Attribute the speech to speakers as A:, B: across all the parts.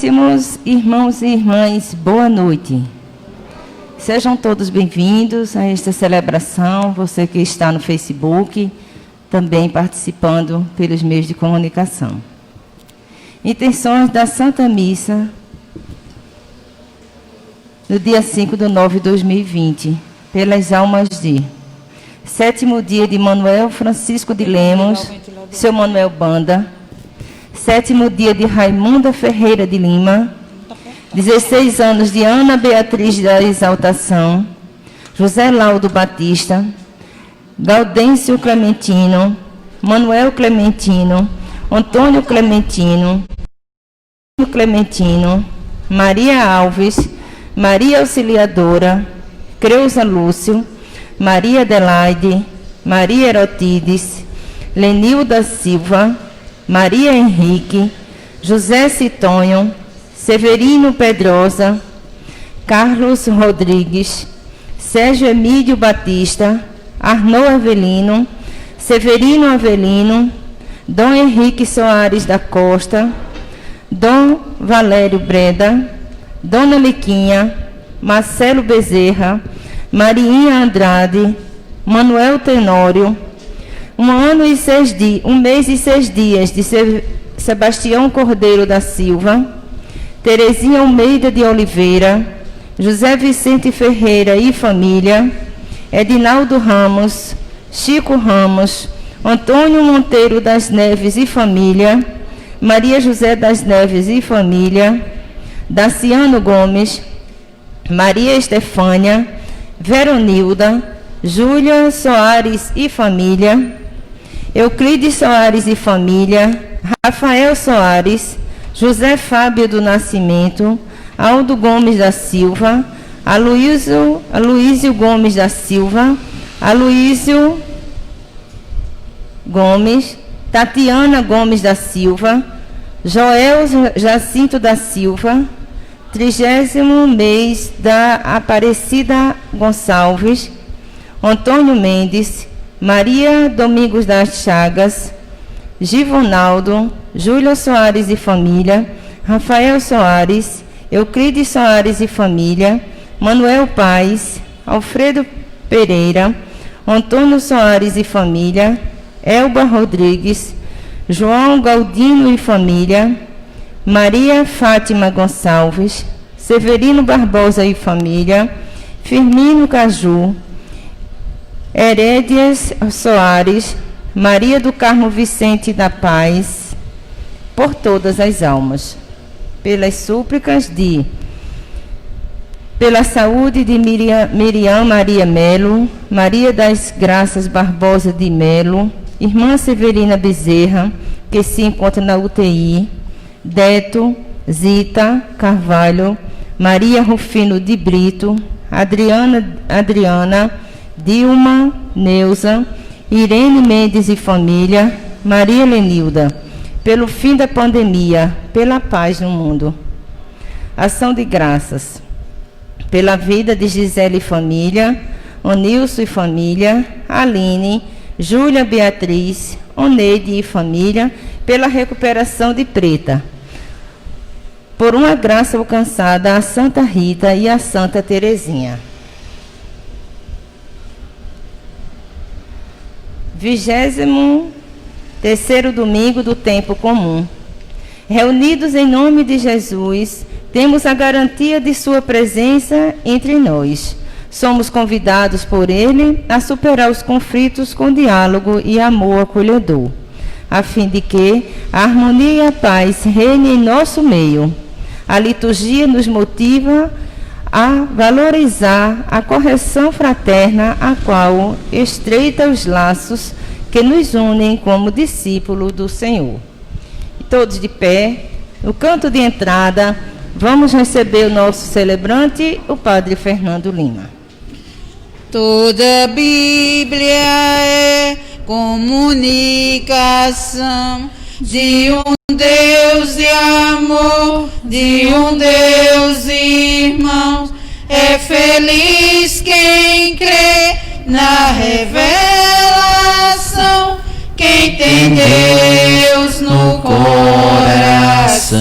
A: Caríssimos irmãos e irmãs, boa noite. Sejam todos bem-vindos a esta celebração, você que está no Facebook, também participando pelos meios de comunicação. Intenções da Santa Missa, no dia 5/9/2020, pelas almas de... Sétimo dia de Manuel Francisco de Lemos, seu Manuel Banda. Sétimo dia de Raimunda Ferreira de Lima. 16 anos de Ana Beatriz da Exaltação. José Laudo Batista. Gaudêncio Clementino. Manuel Clementino. Antônio Clementino. Clementino. Maria Alves. Maria Auxiliadora. Creuza Lúcio. Maria Adelaide. Maria Erotides. Lenilda Silva. Maria Henrique, José Citonho, Severino Pedrosa, Carlos Rodrigues, Sérgio Emílio Batista, Arnaud Avelino, Severino Avelino, Dom Henrique Soares da Costa, Dom Valério Breda, Dona Liquinha, Marcelo Bezerra, Mariinha Andrade, Manuel Tenório, um mês e 6 dias de Sebastião Cordeiro da Silva, Terezinha Almeida de Oliveira, José Vicente Ferreira e família, Edinaldo Ramos, Chico Ramos, Antônio Monteiro das Neves e família, Maria José das Neves e família, Daciano Gomes, Maria Estefânia, Veronilda, Júlia Soares e família, Euclides Soares e família, Rafael Soares, José Fábio do Nascimento, Aldo Gomes da Silva, Aloísio Gomes da Silva, Aloísio Gomes, Tatiana Gomes da Silva, Joel Jacinto da Silva, 30º mês da Aparecida Gonçalves, Antônio Mendes, Maria Domingos das Chagas, Givonaldo, Júlia Soares e família, Rafael Soares, Euclides Soares e família, Manuel Paes, Alfredo Pereira, Antônio Soares e família, Elba Rodrigues, João Galdino e família, Maria Fátima Gonçalves, Severino Barbosa e família, Firmino Caju, Herédias Soares, Maria do Carmo Vicente da Paz, por todas as almas, pelas súplicas pela saúde de Miriam Maria Melo, Maria das Graças Barbosa de Melo, irmã Severina Bezerra, que se encontra na UTI, Deto, Zita Carvalho, Maria Rufino de Brito, Adriana, Dilma, Neuza, Irene Mendes e família, Maria Lenilda, pelo fim da pandemia, pela paz no mundo. Ação de graças, pela vida de Gisele e família, Onilson e família, Aline, Júlia Beatriz, Oneide e família, pela recuperação de Preta, por uma graça alcançada a Santa Rita e a Santa Terezinha. 23º domingo do tempo comum. Reunidos em nome de Jesus, temos a garantia de sua presença entre nós. Somos convidados por Ele a superar os conflitos com diálogo e amor acolhedor, a fim de que a harmonia e a paz reinem em nosso meio. A liturgia nos motiva a valorizar a correção fraterna, a qual estreita os laços que nos unem como discípulos do Senhor. E todos de pé, no canto de entrada, vamos receber o nosso celebrante, o Padre Fernando Lima.
B: Toda a Bíblia é comunicação de um Deus de amor, de um Deus irmão. É feliz quem crê na revelação, quem tem Deus no coração.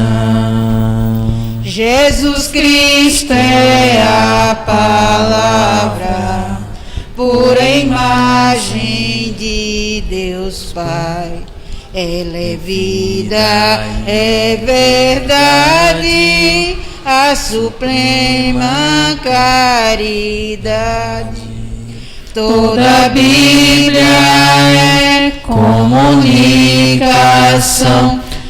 B: Jesus Cristo é a palavra, pura imagem de Deus Pai. Ela é vida, é verdade, a suprema caridade. Toda a Bíblia é comunicação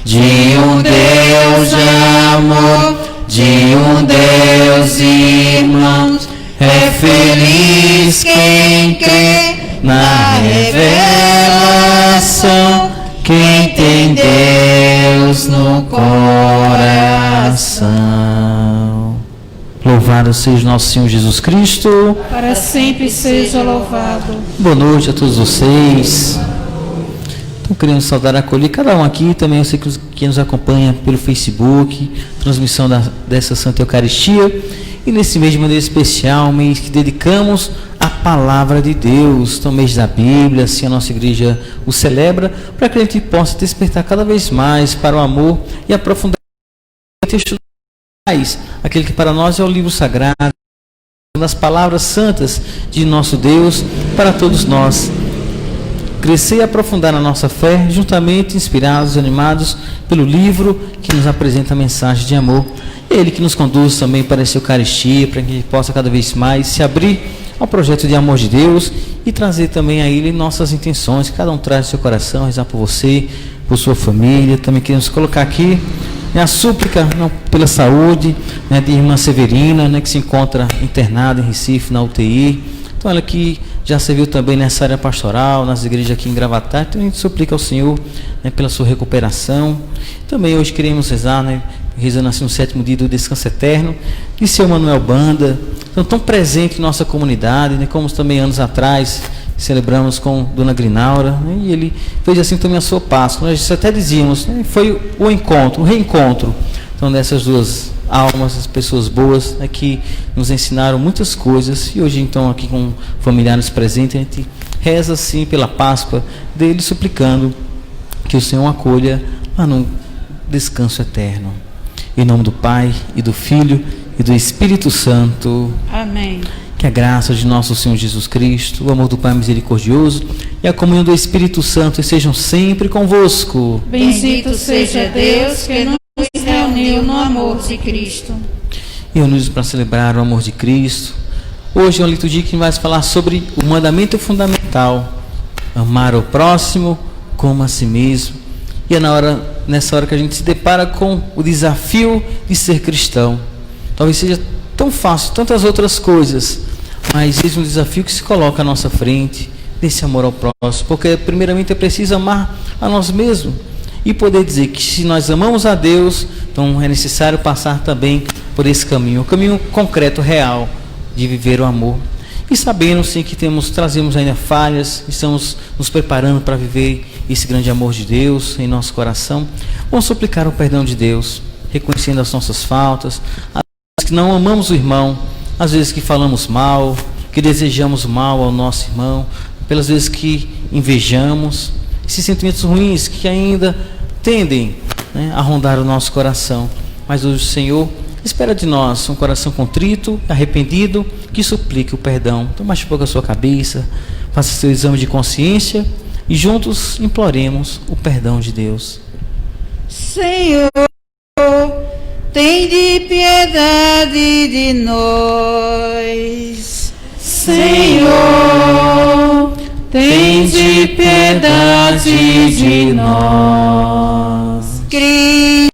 B: de um Deus de amor, de um Deus irmãos. É feliz quem crê na revelação, quem tem Deus no coração.
C: Louvado seja nosso Senhor Jesus Cristo.
B: Para sempre seja louvado.
C: Boa noite a todos vocês. Então, queremos saudar e acolher cada um aqui, também você que nos acompanha pelo Facebook, transmissão dessa Santa Eucaristia. E nesse mês de maneira especial, mês que dedicamos à Palavra de Deus, então mês da Bíblia, assim a nossa igreja o celebra, para que a gente possa despertar cada vez mais para o amor e aprofundar o texto aquele que para nós é o livro sagrado, das palavras santas de nosso Deus para todos nós. Crescer e aprofundar na nossa fé, juntamente inspirados e animados pelo livro que nos apresenta a mensagem de amor. Ele que nos conduz também para essa Eucaristia, para que a gente possa cada vez mais se abrir ao projeto de amor de Deus e trazer também a Ele nossas intenções. Cada um traz seu coração, rezar por você, por sua família. Também queremos colocar aqui a súplica pela saúde de irmã Severina, que se encontra internada em Recife, na UTI. Então ela que já serviu também nessa área pastoral, nas igrejas aqui em Gravatá. Então a gente suplica ao Senhor pela sua recuperação. Também hoje queremos rezar, rezando assim no 7º dia do descanso eterno, de seu Manuel Banda, tão presente em nossa comunidade, como também anos atrás celebramos com Dona Grinaura, e ele fez assim também a sua Páscoa. Nós até dizíamos, foi o encontro, o reencontro, então dessas duas almas, as pessoas boas, que nos ensinaram muitas coisas, e hoje então aqui com familiares presentes, a gente reza assim pela Páscoa dele, suplicando que o Senhor acolha lá no descanso eterno. Em nome do Pai, e do Filho, e do Espírito Santo.
B: Amém.
C: Que a graça de nosso Senhor Jesus Cristo, o amor do Pai misericordioso e a comunhão do Espírito Santo estejam sempre convosco.
B: Bendito seja Deus que nos reuniu no amor de Cristo.
C: E unidos para celebrar o amor de Cristo. Hoje é uma liturgia que vai falar sobre o mandamento fundamental: amar o próximo como a si mesmo. E é nessa hora que a gente se depara com o desafio de ser cristão. Talvez seja tão fácil, tantas outras coisas, mas existe um desafio que se coloca à nossa frente, desse amor ao próximo, porque primeiramente é preciso amar a nós mesmos e poder dizer que se nós amamos a Deus, então é necessário passar também por esse caminho, o caminho concreto, real, de viver o amor. E sabendo sim que trazemos ainda falhas, estamos nos preparando para viver esse grande amor de Deus em nosso coração, vamos suplicar o perdão de Deus, reconhecendo as nossas faltas, que não amamos o irmão, às vezes que falamos mal, que desejamos mal ao nosso irmão, pelas vezes que invejamos, esses sentimentos ruins que ainda tendem a rondar o nosso coração. Mas hoje o Senhor espera de nós um coração contrito, arrependido, que suplique o perdão. Então baixe um pouco a sua cabeça, faça seu exame de consciência e juntos imploremos o perdão de Deus.
B: Senhor, tende piedade de nós. Senhor, tende piedade de nós. Cristo,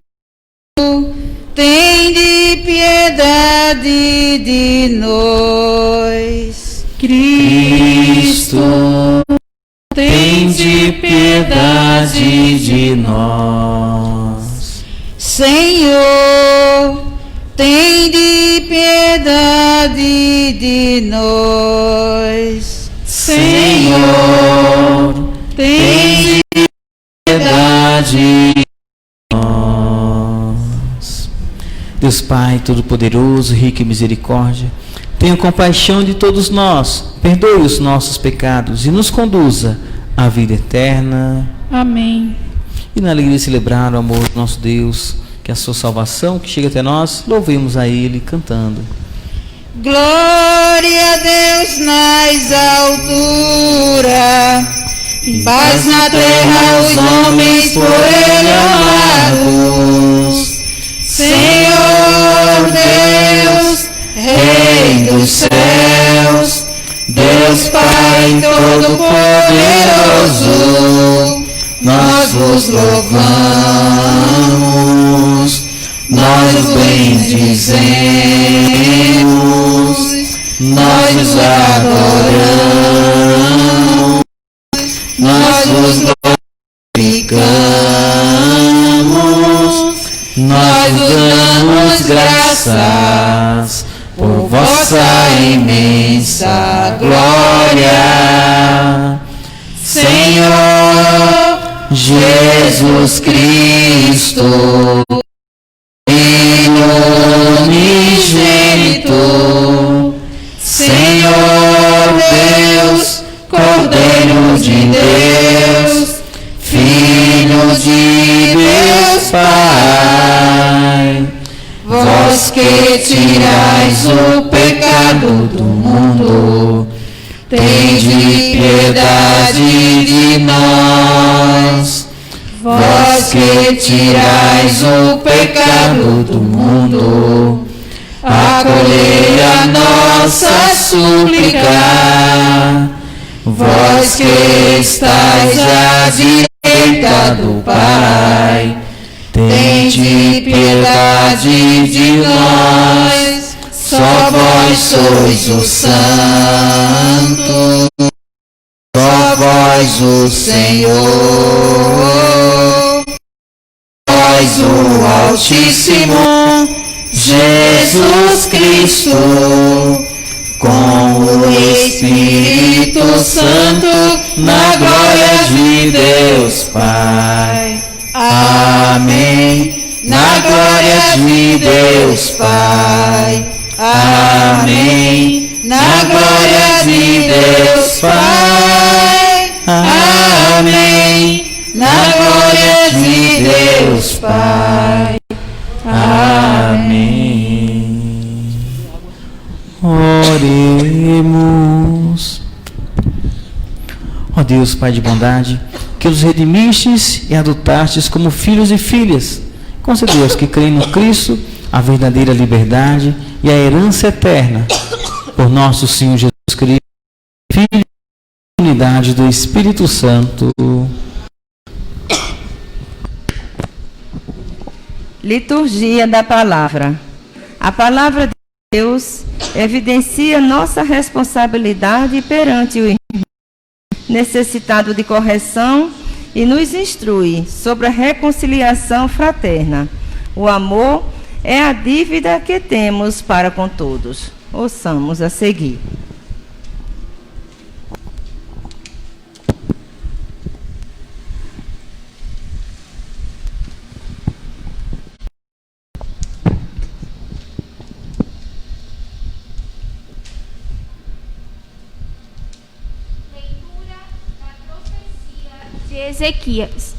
B: tende piedade de nós. Cristo, tende piedade de nós. Senhor, tende piedade de nós. Senhor, tende piedade de
C: nós. Deus Pai Todo-Poderoso, rico em misericórdia, tenha compaixão de todos nós, perdoe os nossos pecados e nos conduza à vida eterna.
B: Amém.
C: E na alegria de celebrar o amor do nosso Deus que a sua salvação, que chega até nós, louvemos a Ele cantando.
B: Glória a Deus nas alturas, paz na terra os homens por Ele amados. Senhor Deus, Rei dos céus, Deus Pai Todo-Poderoso, nós vos louvamos, nós os bendizemos, nós os adoramos, nós vos glorificamos, nós vos damos graças por vossa imensa glória. Senhor Jesus Cristo, Filho unigênito, Senhor Deus, Cordeiro de Deus, Filho de Deus Pai, vós que tirais o pecado do mundo, tende piedade de nós. Vós que tirais o pecado do mundo, acolhei a nossa súplica. Vós que estais à direita do Pai, tende piedade de nós. Só vós sois o Santo, só vós o Senhor, vós o Altíssimo, Jesus Cristo, com o Espírito Santo, na glória de Deus Pai. Amém. Na glória de Deus Pai. Amém. Na glória de Deus Pai. Amém. Na glória de Deus Pai. Amém.
C: Oremos. Ó Deus, Pai de bondade, que os redimistes e adotastes como filhos e filhas, concedeu aos que creem no Cristo a verdadeira liberdade e a herança eterna, por nosso Senhor Jesus Cristo, Filho e unidade do Espírito Santo.
A: Liturgia da Palavra. A Palavra de Deus evidencia nossa responsabilidade perante o irmão necessitado de correção e nos instrui sobre a reconciliação fraterna. O amor é a dívida que temos para com todos. Ouçamos a seguir.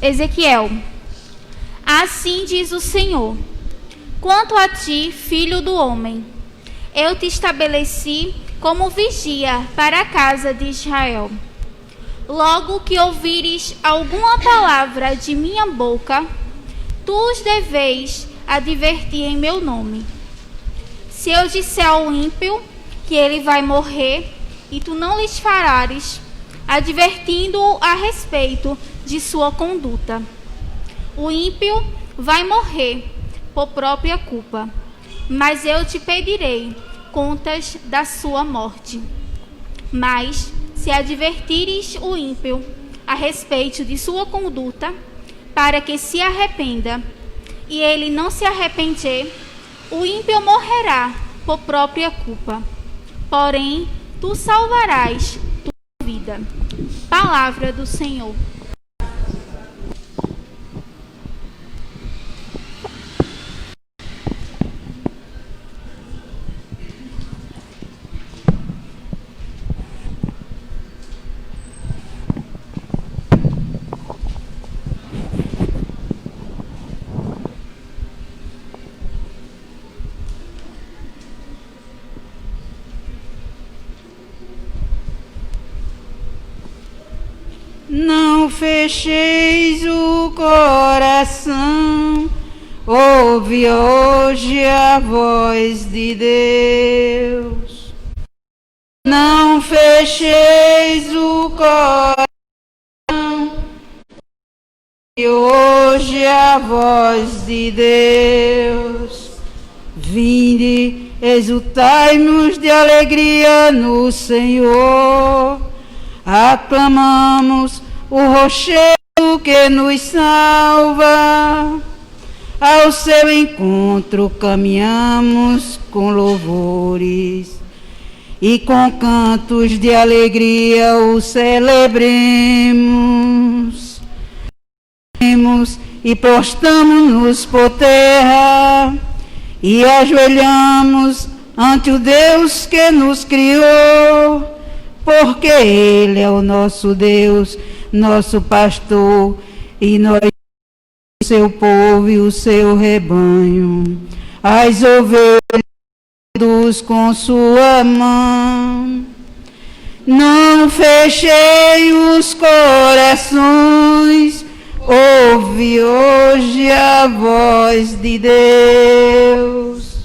D: Ezequiel. Assim diz o Senhor: quanto a ti, filho do homem, eu te estabeleci como vigia para a casa de Israel. Logo que ouvires alguma palavra de minha boca, tu os deveis advertir em meu nome. Se eu disser ao ímpio que ele vai morrer, e tu não lhes falares, advertindo-o a respeito de sua conduta, o ímpio vai morrer por própria culpa, mas eu te pedirei contas da sua morte. Mas, se advertires o ímpio a respeito de sua conduta, para que se arrependa, e ele não se arrepender, o ímpio morrerá por própria culpa, porém, tu salvarás tua vida. Palavra do Senhor.
B: Não fecheis o coração, ouve hoje a voz de Deus. Não fecheis o coração, ouve hoje a voz de Deus. Vinde, exultai-nos de alegria no Senhor. Aclamamos o rochedo que nos salva. Ao seu encontro caminhamos com louvores e com cantos de alegria o celebremos. E prostramos-nos por terra e ajoelhamos ante o Deus que nos criou, porque Ele é o nosso Deus, nosso pastor, e nós o seu povo e o seu rebanho, as ovelhas com sua mão. Não fechei os corações, ouve hoje a voz de Deus.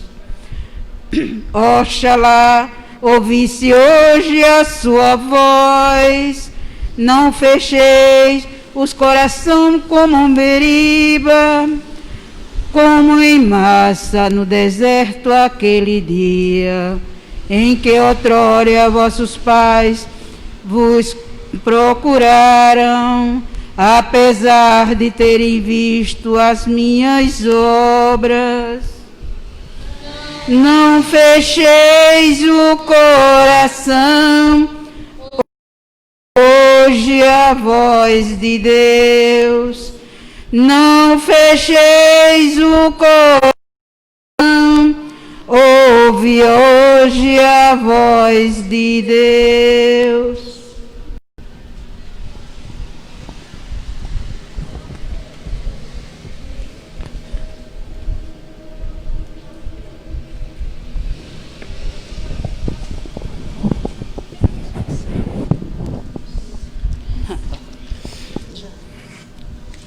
B: Oxalá ouvisse hoje a sua voz. Não fecheis os corações como Meriba, como em massa no deserto aquele dia, em que outrora vossos pais vos procuraram, apesar de terem visto as minhas obras. Não fecheis o coração, hoje a voz de Deus. Não fecheis o coração, ouve hoje a voz de Deus.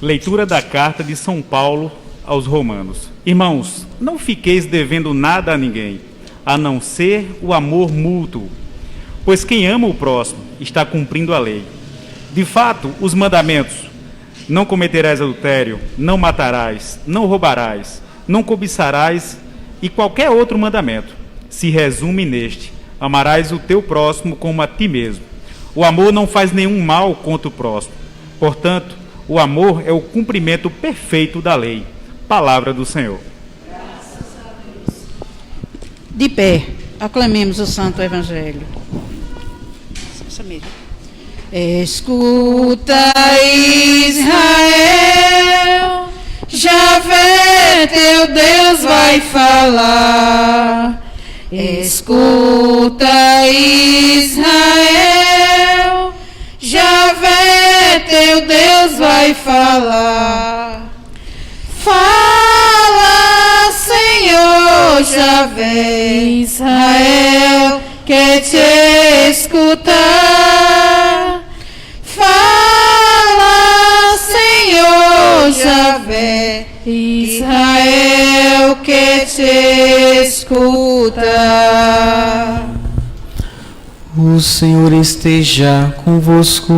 E: Leitura da carta de São Paulo aos Romanos. Irmãos, não fiqueis devendo nada a ninguém, a não ser o amor mútuo, pois quem ama o próximo está cumprindo a lei. De fato, os mandamentos: não cometerás adultério, não matarás, não roubarás, não cobiçarás e qualquer outro mandamento se resume neste: amarás o teu próximo como a ti mesmo. O amor não faz nenhum mal contra o próximo. Portanto, o amor é o cumprimento perfeito da lei. Palavra do Senhor.
B: Graças a Deus. De pé, aclamemos o Santo Evangelho. Escuta, Israel, Javé teu Deus vai falar. Escuta, Israel, Javé teu Deus vai falar. Fala, Senhor, Javé, Israel quer te escutar. Fala, Senhor, Javé, Israel quer te escutar.
C: O Senhor esteja convosco.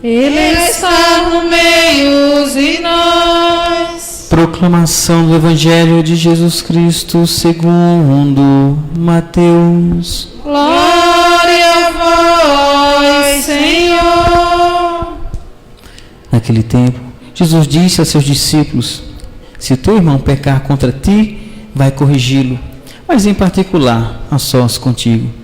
B: Ele está no meio de nós.
C: Proclamação do Evangelho de Jesus Cristo segundo Mateus.
B: Glória a vós, Senhor.
C: Naquele tempo, Jesus disse a seus discípulos: se teu irmão pecar contra ti, vai corrigi-lo, mas em particular, a sós contigo.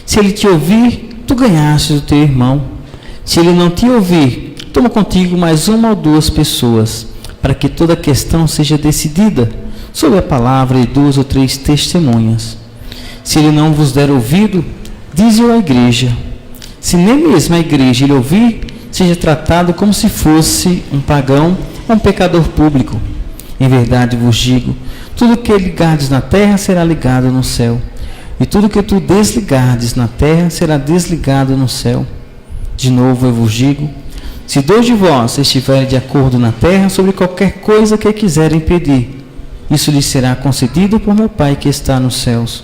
C: Se ele te ouvir, tu ganhaste o teu irmão. Se ele não te ouvir, toma contigo mais uma ou duas pessoas, para que toda a questão seja decidida sob a palavra de 2 ou 3 testemunhas. Se ele não vos der ouvido, dize-o à igreja. Se nem mesmo a igreja ele ouvir, seja tratado como se fosse um pagão ou um pecador público. Em verdade vos digo, tudo que ligardes na terra será ligado no céu, e tudo que tu desligardes na terra será desligado no céu. De novo eu vos digo, Se 2 de vós estiverem de acordo na terra sobre qualquer coisa que quiserem pedir, isso lhes será concedido por meu Pai que está nos céus.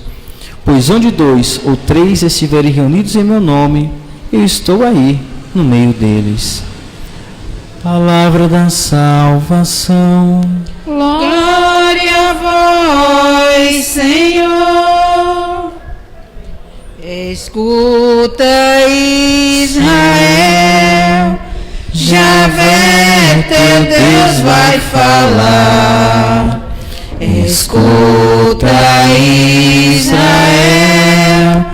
C: Pois onde 2 ou 3 estiverem reunidos em meu nome, eu estou aí no meio deles. Palavra da salvação.
B: Glória a vós, Senhor. Escuta, Israel, Javé, teu Deus vai falar. Escuta, Israel,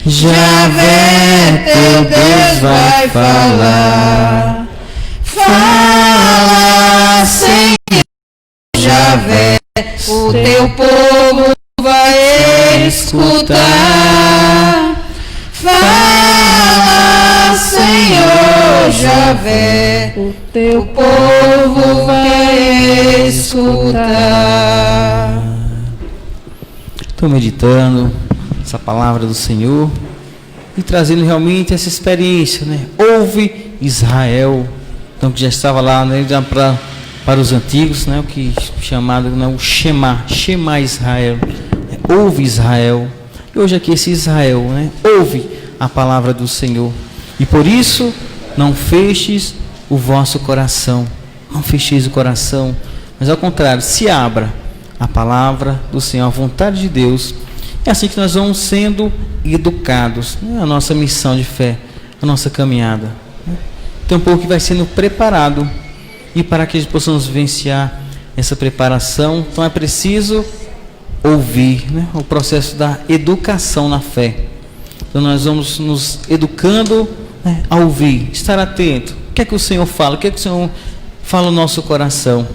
B: Javé, teu Deus vai falar. Fala, Senhor, Javé, o teu povo vai escutar. Fala, Senhor, Javé, o teu povo vai escutar.
C: Estou meditando essa palavra do Senhor e trazendo realmente essa experiência, né? Ouve, Israel. Então, que já estava lá, né, para os antigos, né, o que chamado, né, o Shema Israel. Ouve, Israel. E hoje aqui esse Israel, né, ouve a palavra do Senhor. E por isso, não feches o vosso coração. Não fecheis o coração, mas ao contrário, se abra a palavra do Senhor, a vontade de Deus. É assim que nós vamos sendo educados, né, a nossa missão de fé, a nossa caminhada. Então, um pouco que vai sendo preparado. E para que possamos vivenciar essa preparação, então é preciso ouvir, né? O processo da educação na fé. Então nós vamos nos educando, né, a ouvir, estar atento. O que é que o Senhor fala? O que é que o Senhor fala no nosso coração?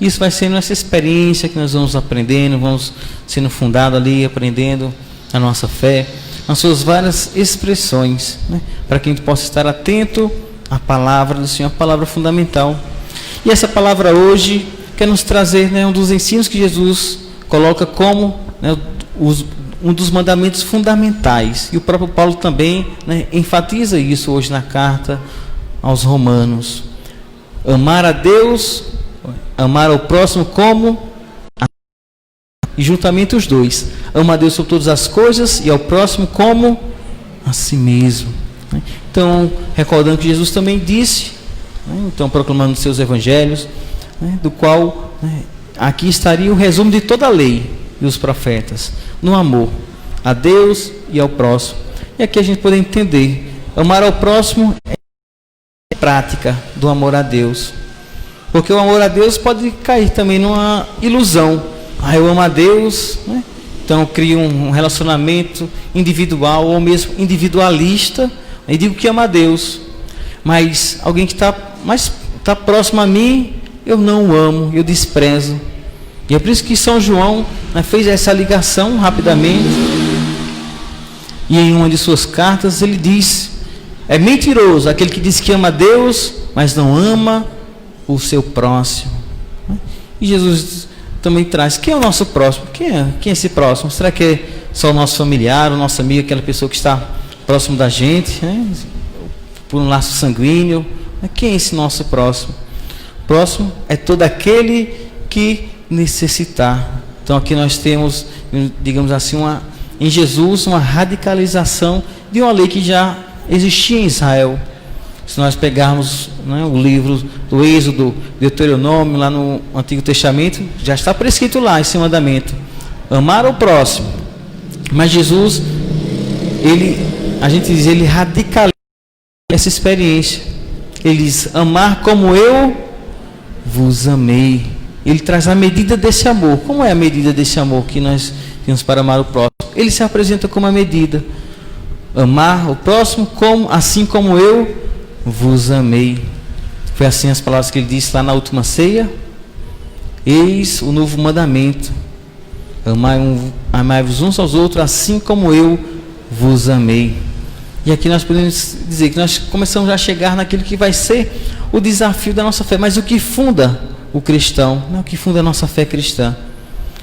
C: Isso vai sendo essa experiência que nós vamos aprendendo, vamos sendo fundados ali, aprendendo a nossa fé, nas suas várias expressões, né? Para que a gente possa estar atento à palavra do Senhor, a palavra fundamental. E essa palavra hoje quer nos trazer, né, um dos ensinos que Jesus coloca como, né, um dos mandamentos fundamentais. E o próprio Paulo também, né, enfatiza isso hoje na carta aos Romanos. Amar a Deus, amar ao próximo como a... E juntamente os dois. Ama a Deus sobre todas as coisas e ao próximo como a si mesmo. Então, recordando que Jesus também disse, então proclamando seus evangelhos, né, do qual, né, aqui estaria o resumo de toda a lei e os profetas, no amor a Deus e ao próximo. E aqui a gente pode entender, amar ao próximo é a prática do amor a Deus, porque o amor a Deus pode cair também numa ilusão. Eu amo a Deus, né? Então eu crio um relacionamento individual ou mesmo individualista e digo que ama a Deus, mas alguém que está próximo a mim, eu não o amo, eu desprezo. E é por isso que São João, né, fez essa ligação rapidamente. E em uma de suas cartas ele diz: é mentiroso aquele que diz que ama a Deus, mas não ama o seu próximo. E Jesus também traz: quem é o nosso próximo? Quem é esse próximo? Será que é só o nosso familiar, o nosso amigo, aquela pessoa que está próximo da gente, né, por um laço sanguíneo? Quem é esse nosso próximo? Próximo é todo aquele que necessitar. Então aqui nós temos, digamos assim, em Jesus uma radicalização de uma lei que já existia em Israel. Se nós pegarmos, né, o livro do Êxodo, Deuteronômio, lá no Antigo Testamento, já está prescrito lá esse mandamento: amar o próximo. Mas Jesus, a gente diz, ele radicaliza essa experiência. Ele diz: amar como eu vos amei. Ele traz a medida desse amor. Como é a medida desse amor que nós temos para amar o próximo? Ele se apresenta como a medida: amar o próximo assim como eu vos amei. Foi assim as palavras que ele disse lá na última ceia: eis o novo mandamento, amai-vos uns aos outros assim como eu vos amei. E aqui nós podemos dizer que nós começamos a chegar naquilo que vai ser o desafio da nossa fé. Mas o que funda o cristão, o que funda a nossa fé cristã,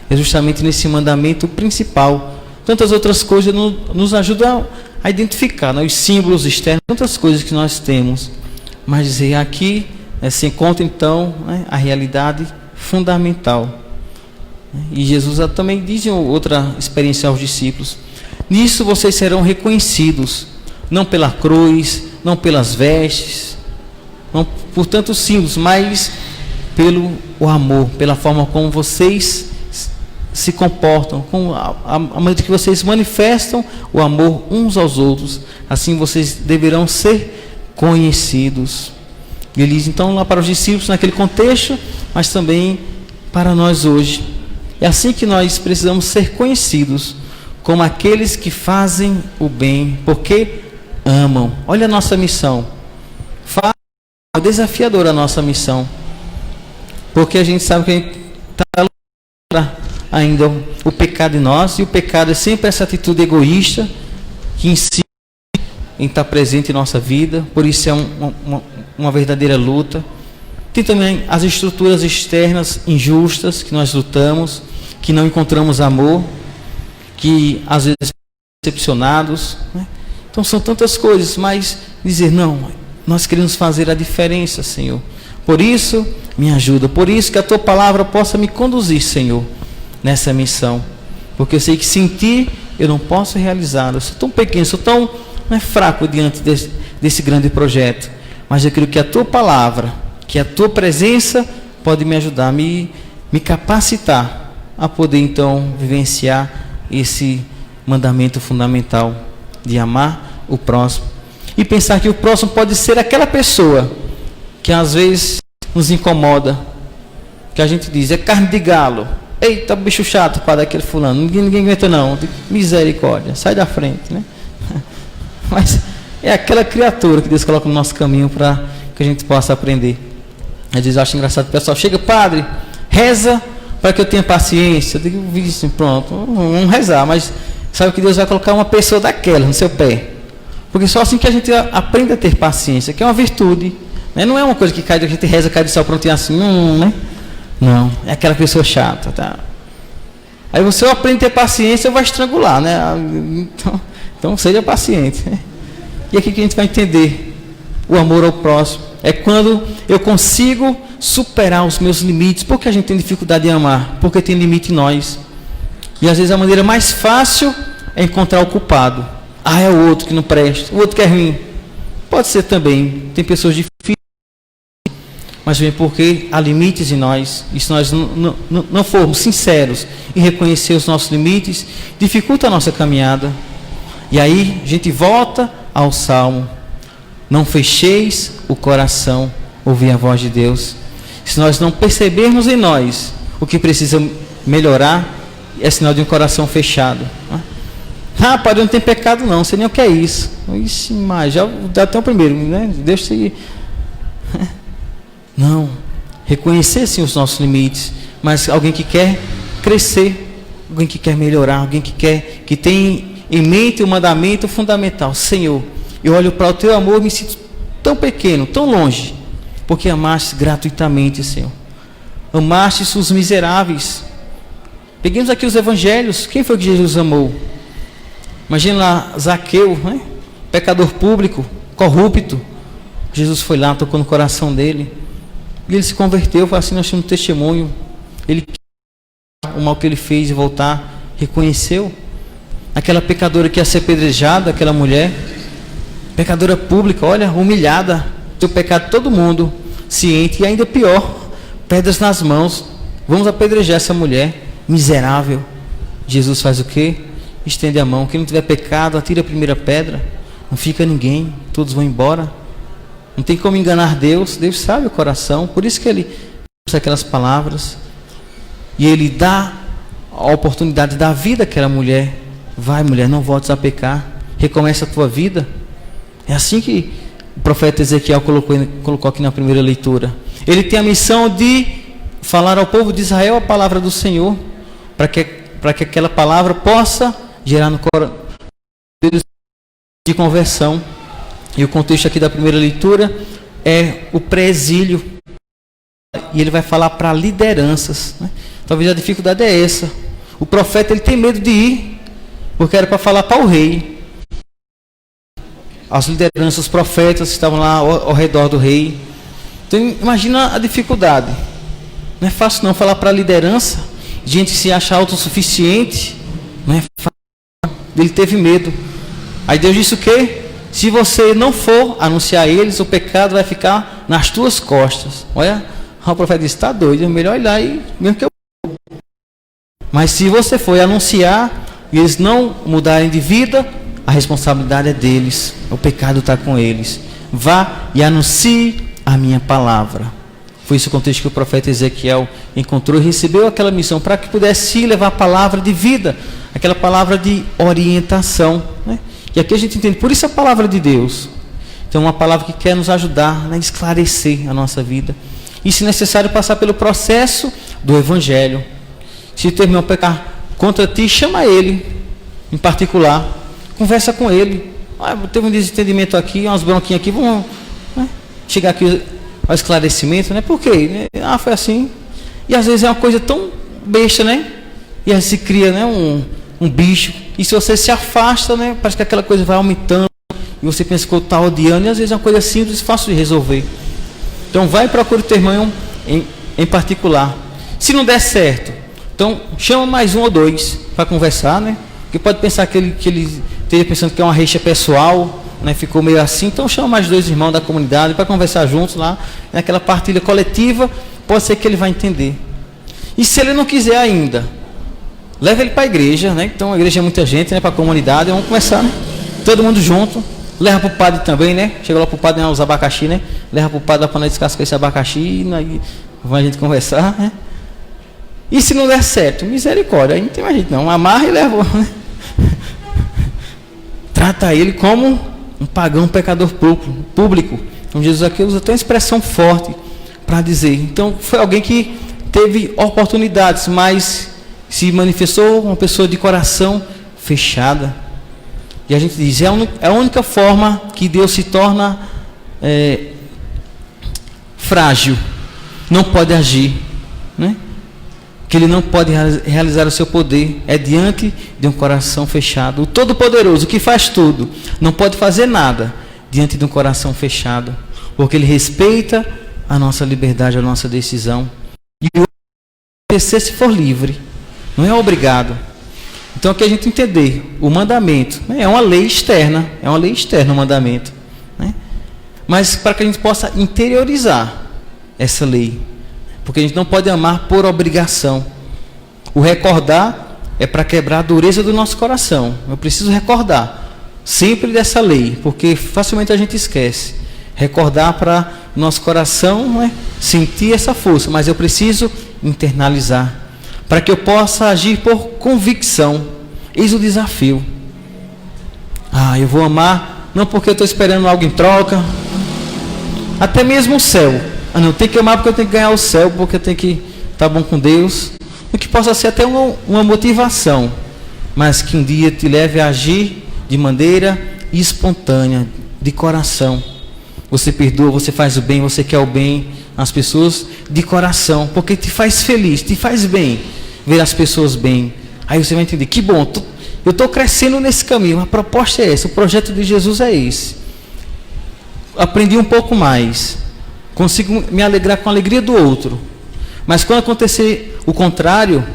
C: é justamente nesse mandamento principal. Tantas outras coisas nos ajudam a identificar, né, os símbolos externos, tantas coisas que nós temos. mas dizer aqui se encontra então a realidade fundamental. E Jesus também diz em outra experiência aos discípulos: nisso vocês serão reconhecidos, não pela cruz, não pelas vestes, não por tantos símbolos, mas pelo o amor, pela forma como vocês se comportam, com a maneira que vocês manifestam o amor uns aos outros. Assim vocês deverão ser conhecidos. E ele diz então lá para os discípulos naquele contexto, mas também para nós hoje. É assim que nós precisamos ser conhecidos, como aqueles que fazem o bem, porque amam. Olha a nossa missão. É desafiadora a nossa missão, porque a gente sabe que a gente está ainda o pecado em nós, e o pecado é sempre essa atitude egoísta que insiste em estar presente em nossa vida. Por isso é uma verdadeira luta. Tem também as estruturas externas injustas que nós lutamos, que não encontramos amor, que às vezes decepcionados, né? Então são tantas coisas, mas dizer não, nós queremos fazer a diferença, Senhor. Por isso me ajuda, por isso que a tua palavra possa me conduzir, Senhor, nessa missão, porque eu sei que sem ti eu não posso realizar. Eu sou tão pequeno, sou tão fraco diante desse grande projeto, mas eu creio que a tua palavra, que a tua presença pode me ajudar, me capacitar a poder então vivenciar esse mandamento fundamental de amar o próximo, e pensar que o próximo pode ser aquela pessoa que às vezes nos incomoda, que a gente diz, é carne de galo, eita, bicho chato para daquele fulano, ninguém aguenta não, misericórdia, sai da frente, né? Mas é aquela criatura que Deus coloca no nosso caminho para que a gente possa aprender. Às vezes eu acho engraçado, o pessoal chega, padre, reza para que eu tenha paciência. Eu digo, assim, pronto, vamos rezar, mas sabe que Deus vai colocar uma pessoa daquela no seu pé, porque só assim que a gente aprende a ter paciência, que é uma virtude, né? Não é uma coisa que cai, a gente reza, cai do céu, pronto, e assim, né? Não, é aquela pessoa chata, tá? Aí você aprende a ter paciência, vai estrangular, né? Então seja paciente, né? E aqui que a gente vai entender o amor ao próximo é quando eu consigo superar os meus limites. Por que a gente tem dificuldade de amar? Porque tem limite em nós. E às vezes a maneira mais fácil é encontrar o culpado. Ah, é o outro que não presta, o outro que é ruim. Pode ser também, tem pessoas difíceis, mas vem porque há limites em nós. E se nós não formos sinceros em reconhecer os nossos limites, dificulta a nossa caminhada. E aí a gente volta ao Salmo: não fecheis o coração, ouvir a voz de Deus. Se nós não percebermos em nós o que precisa melhorar, é sinal de um coração fechado. Ah, padre, não tem pecado não, sei nem o que é isso. Isso, mas já dá até o primeiro, né? Deixa seguir. Não, reconhecer sim os nossos limites, mas alguém que quer crescer, alguém que quer melhorar, alguém que tem em mente o mandamento fundamental: Senhor, eu olho para o teu amor e me sinto tão pequeno, tão longe, porque amaste gratuitamente, Senhor. Amaste os miseráveis. Peguemos aqui os evangelhos. Quem foi que Jesus amou? Imagina lá Zaqueu, né? Pecador público, corrupto. Jesus foi lá, tocou no coração dele, e ele se converteu. Foi assim, nós temos um testemunho. Ele o mal que ele fez e voltar, reconheceu. Aquela pecadora que ia ser apedrejada, aquela mulher, pecadora pública, olha, humilhada, do pecado de todo mundo, ciente, e ainda pior, pedras nas mãos, vamos apedrejar essa mulher miserável. Jesus faz o quê? Estende a mão. Quem não tiver pecado, atira a primeira pedra. Não fica ninguém, todos vão embora. Não tem como enganar Deus. Deus sabe o coração, por isso que ele usa aquelas palavras, e ele dá a oportunidade da vida àquela mulher. Vai, mulher, não voltes a pecar, recomeça a tua vida. É assim que o profeta Ezequiel colocou aqui na primeira leitura. Ele tem a missão de falar ao povo de Israel a palavra do Senhor, para que aquela palavra possa gerar no coração de conversão. E o contexto aqui da primeira leitura é o pré-exílio, e ele vai falar para lideranças, né? Talvez a dificuldade é essa. O profeta, ele tem medo de ir, porque era para falar para o rei. as lideranças, os profetas que estavam lá ao redor do rei. Então imagina a dificuldade. Não é fácil não falar para a liderança, gente que se acha autossuficiente, não é fácil. Ele teve medo. Aí Deus disse o quê? Se você não for anunciar a eles, o pecado vai ficar nas tuas costas. Olha, o profeta disse, está doido, é melhor ir lá e mesmo que eu... Mas se você for anunciar e eles não mudarem de vida, a responsabilidade é deles, o pecado está com eles. Vá e anuncie a minha palavra. Foi esse o contexto que o profeta Ezequiel encontrou e recebeu aquela missão para que pudesse levar a palavra de vida, aquela palavra de orientação, né? E aqui a gente entende, por isso a palavra de Deus. Então uma palavra que quer nos ajudar, né, a esclarecer a nossa vida. E se necessário passar pelo processo do Evangelho. Se teu irmão pecar contra ti, chama ele em particular, conversa com ele. Teve um desentendimento aqui, umas bronquinhas aqui, vamos, né, chegar aqui ao esclarecimento, né? Por quê? Foi assim. E às vezes é uma coisa tão besta, né? E aí se cria, né, um bicho. E se você se afasta, né, parece que aquela coisa vai aumentando. E você pensa que está odiando. E às vezes é uma coisa simples, fácil de resolver. Então vai e procura o teu irmão em particular. Se não der certo, então chama mais um ou dois para conversar, né? Porque pode pensar que ele esteja pensando que é uma rixa pessoal, né? Ficou meio assim. Então chama mais dois irmãos da comunidade para conversar juntos lá, naquela partilha coletiva. Pode ser que ele vai entender. E se ele não quiser ainda, leva ele para a igreja, né? Então a igreja é muita gente, né? Para a comunidade, vamos começar, né? Todo mundo junto. Leva para o padre também, né? Chega lá para o padre, os abacaxi, né? Leva para o padre para descascar esse abacaxi, aí vai a gente conversar, né? E se não der certo, misericórdia, aí não tem mais jeito não. Amarra e leva, né? Trata ele como um pagão, um pecador público. Então Jesus aqui usa até uma expressão forte para dizer. Então foi alguém que teve oportunidades, mas se manifestou uma pessoa de coração fechada. E a gente diz, é a única forma que Deus se torna frágil, não pode agir, né? Que Ele não pode realizar o seu poder, é diante de um coração fechado. O Todo-Poderoso, que faz tudo, não pode fazer nada diante de um coração fechado, porque Ele respeita a nossa liberdade, a nossa decisão. E o obedecer se for livre, não é obrigado. Então aqui a gente entender, o mandamento, né, é uma lei externa, o mandamento, né? Mas para que a gente possa interiorizar essa lei, porque a gente não pode amar por obrigação. O recordar é para quebrar a dureza do nosso coração. Eu preciso recordar sempre dessa lei, porque facilmente a gente esquece. Recordar para nosso coração, né, sentir essa força, mas eu preciso internalizar, para que eu possa agir por convicção. Eis o desafio. Eu vou amar, não porque eu estou esperando algo em troca, até mesmo o céu. Não, tem que amar porque eu tenho que ganhar o céu, porque eu tenho que estar bom com Deus. O que possa ser até uma motivação, mas que um dia te leve a agir de maneira espontânea, de coração. Você perdoa, você faz o bem, você quer o bem às pessoas de coração, porque te faz feliz, te faz bem ver as pessoas bem. Aí você vai entender, que bom, eu estou crescendo nesse caminho, a proposta é essa, o projeto de Jesus é esse. Aprendi um pouco mais, consigo me alegrar com a alegria do outro, mas quando acontecer o contrário,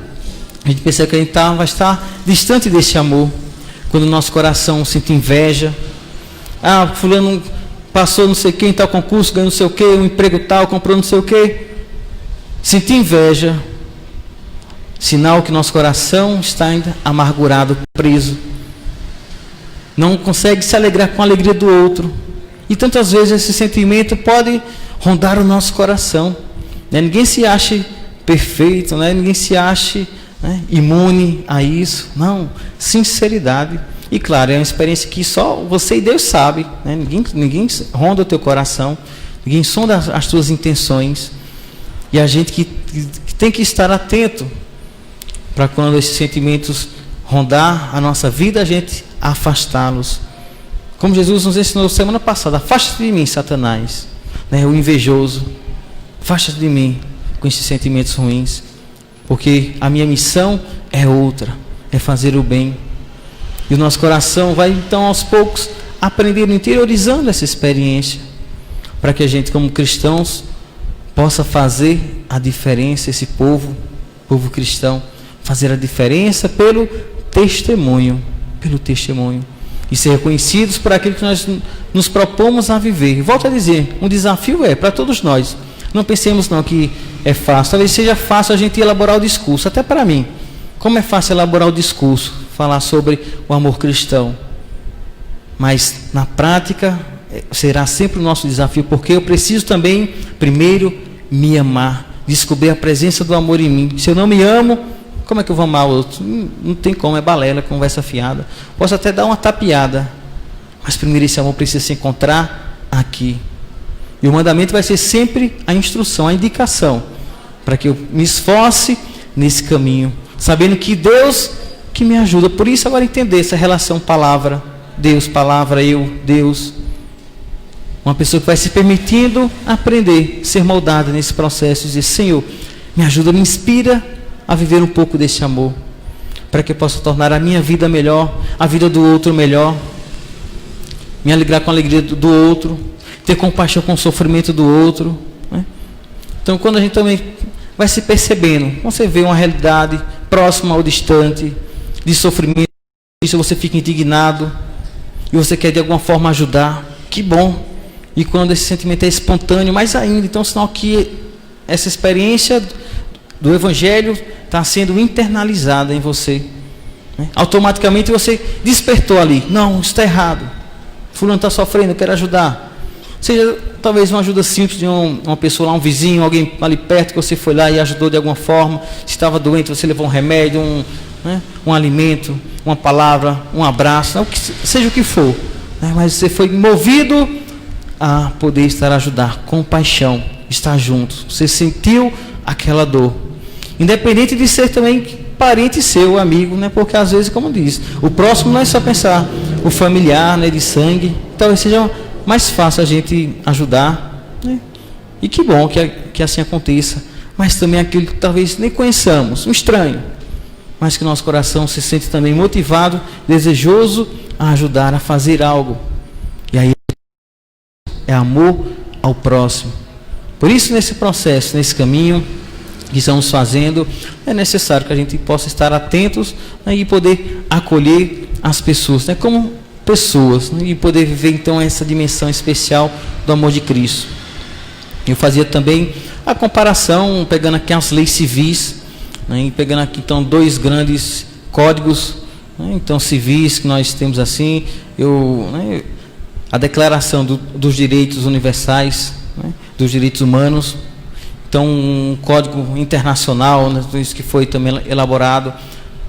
C: a gente pensa que a gente vai estar distante desse amor. Quando o nosso coração sente inveja, fulano passou não sei quem, tal concurso, ganhou não sei o que, um emprego tal, comprou não sei o que, sentir inveja, sinal que nosso coração está ainda amargurado, preso, não consegue se alegrar com a alegria do outro. E tantas vezes esse sentimento pode rondar o nosso coração, né? Ninguém se ache perfeito, né? Ninguém se ache, né, imune a isso. Não, sinceridade. E claro, é uma experiência que só você e Deus sabe, né? Ninguém ronda o teu coração, ninguém sonda as tuas intenções. E a gente que tem que estar atento para quando esses sentimentos rondar a nossa vida, a gente afastá-los. Como Jesus nos ensinou semana passada, afasta-te de mim, Satanás, né, o invejoso, afasta-te de mim com esses sentimentos ruins, porque a minha missão é outra, é fazer o bem. E o nosso coração vai então aos poucos aprendendo, interiorizando essa experiência, para que a gente, como cristãos, possa fazer a diferença, esse povo cristão, fazer a diferença pelo testemunho, e ser reconhecidos por aquilo que nós nos propomos a viver. Volto a dizer, um desafio para todos nós. Não pensemos não que é fácil. Talvez seja fácil a gente elaborar o discurso, até para mim. Como é fácil elaborar o discurso, falar sobre o amor cristão. Mas na prática será sempre o nosso desafio, porque eu preciso também, primeiro, me amar, descobrir a presença do amor em mim. Se eu não me amo, como é que eu vou amar o outro? Não tem como, é balela, conversa fiada. Posso até dar uma tapeada, mas primeiro esse amor precisa se encontrar aqui. E o mandamento vai ser sempre a instrução, a indicação, para que eu me esforce nesse caminho, sabendo que Deus que me ajuda. Por isso agora entender essa relação palavra, Deus, palavra, eu, Deus. Uma pessoa que vai se permitindo aprender, ser moldada nesse processo, dizer: Senhor, me ajuda, me inspira a viver um pouco desse amor, para que eu possa tornar a minha vida melhor, a vida do outro melhor, me alegrar com a alegria do outro, ter compaixão com o sofrimento do outro, né? Então, quando a gente também vai se percebendo, você vê uma realidade próxima ou distante, de sofrimento, isso você fica indignado, e você quer de alguma forma ajudar, que bom. E quando esse sentimento é espontâneo, mais ainda, então, sinal que essa experiência do Evangelho está sendo internalizada em você, né? Automaticamente você despertou ali: não, isso está errado, fulano está sofrendo, eu quero ajudar. Seja talvez uma ajuda simples de uma pessoa lá, um vizinho, alguém ali perto que você foi lá e ajudou de alguma forma. Se estava doente, você levou um remédio, um alimento, uma palavra, um abraço, seja o que for, né? Mas você foi movido a poder estar a ajudar, compaixão, estar junto. Você sentiu aquela dor, independente de ser também parente seu, amigo, né? Porque às vezes, como diz, o próximo não é só pensar o familiar, né, de sangue. Talvez seja mais fácil a gente ajudar, né? E que bom que assim aconteça. Mas também aquilo que talvez nem conheçamos, um estranho, mas que nosso coração se sente também motivado, desejoso a ajudar, a fazer algo. E aí é amor ao próximo. Por isso, nesse processo, nesse caminho que estamos fazendo, é necessário que a gente possa estar atentos, né, e poder acolher as pessoas, né, como pessoas, né, e poder viver então essa dimensão especial do amor de Cristo. Eu fazia também a comparação, pegando aqui as leis civis, né, e pegando aqui então dois grandes códigos, né, então civis que nós temos assim, a Declaração dos Direitos Universais, né, dos Direitos Humanos. Então, um código internacional, né, isso que foi também elaborado,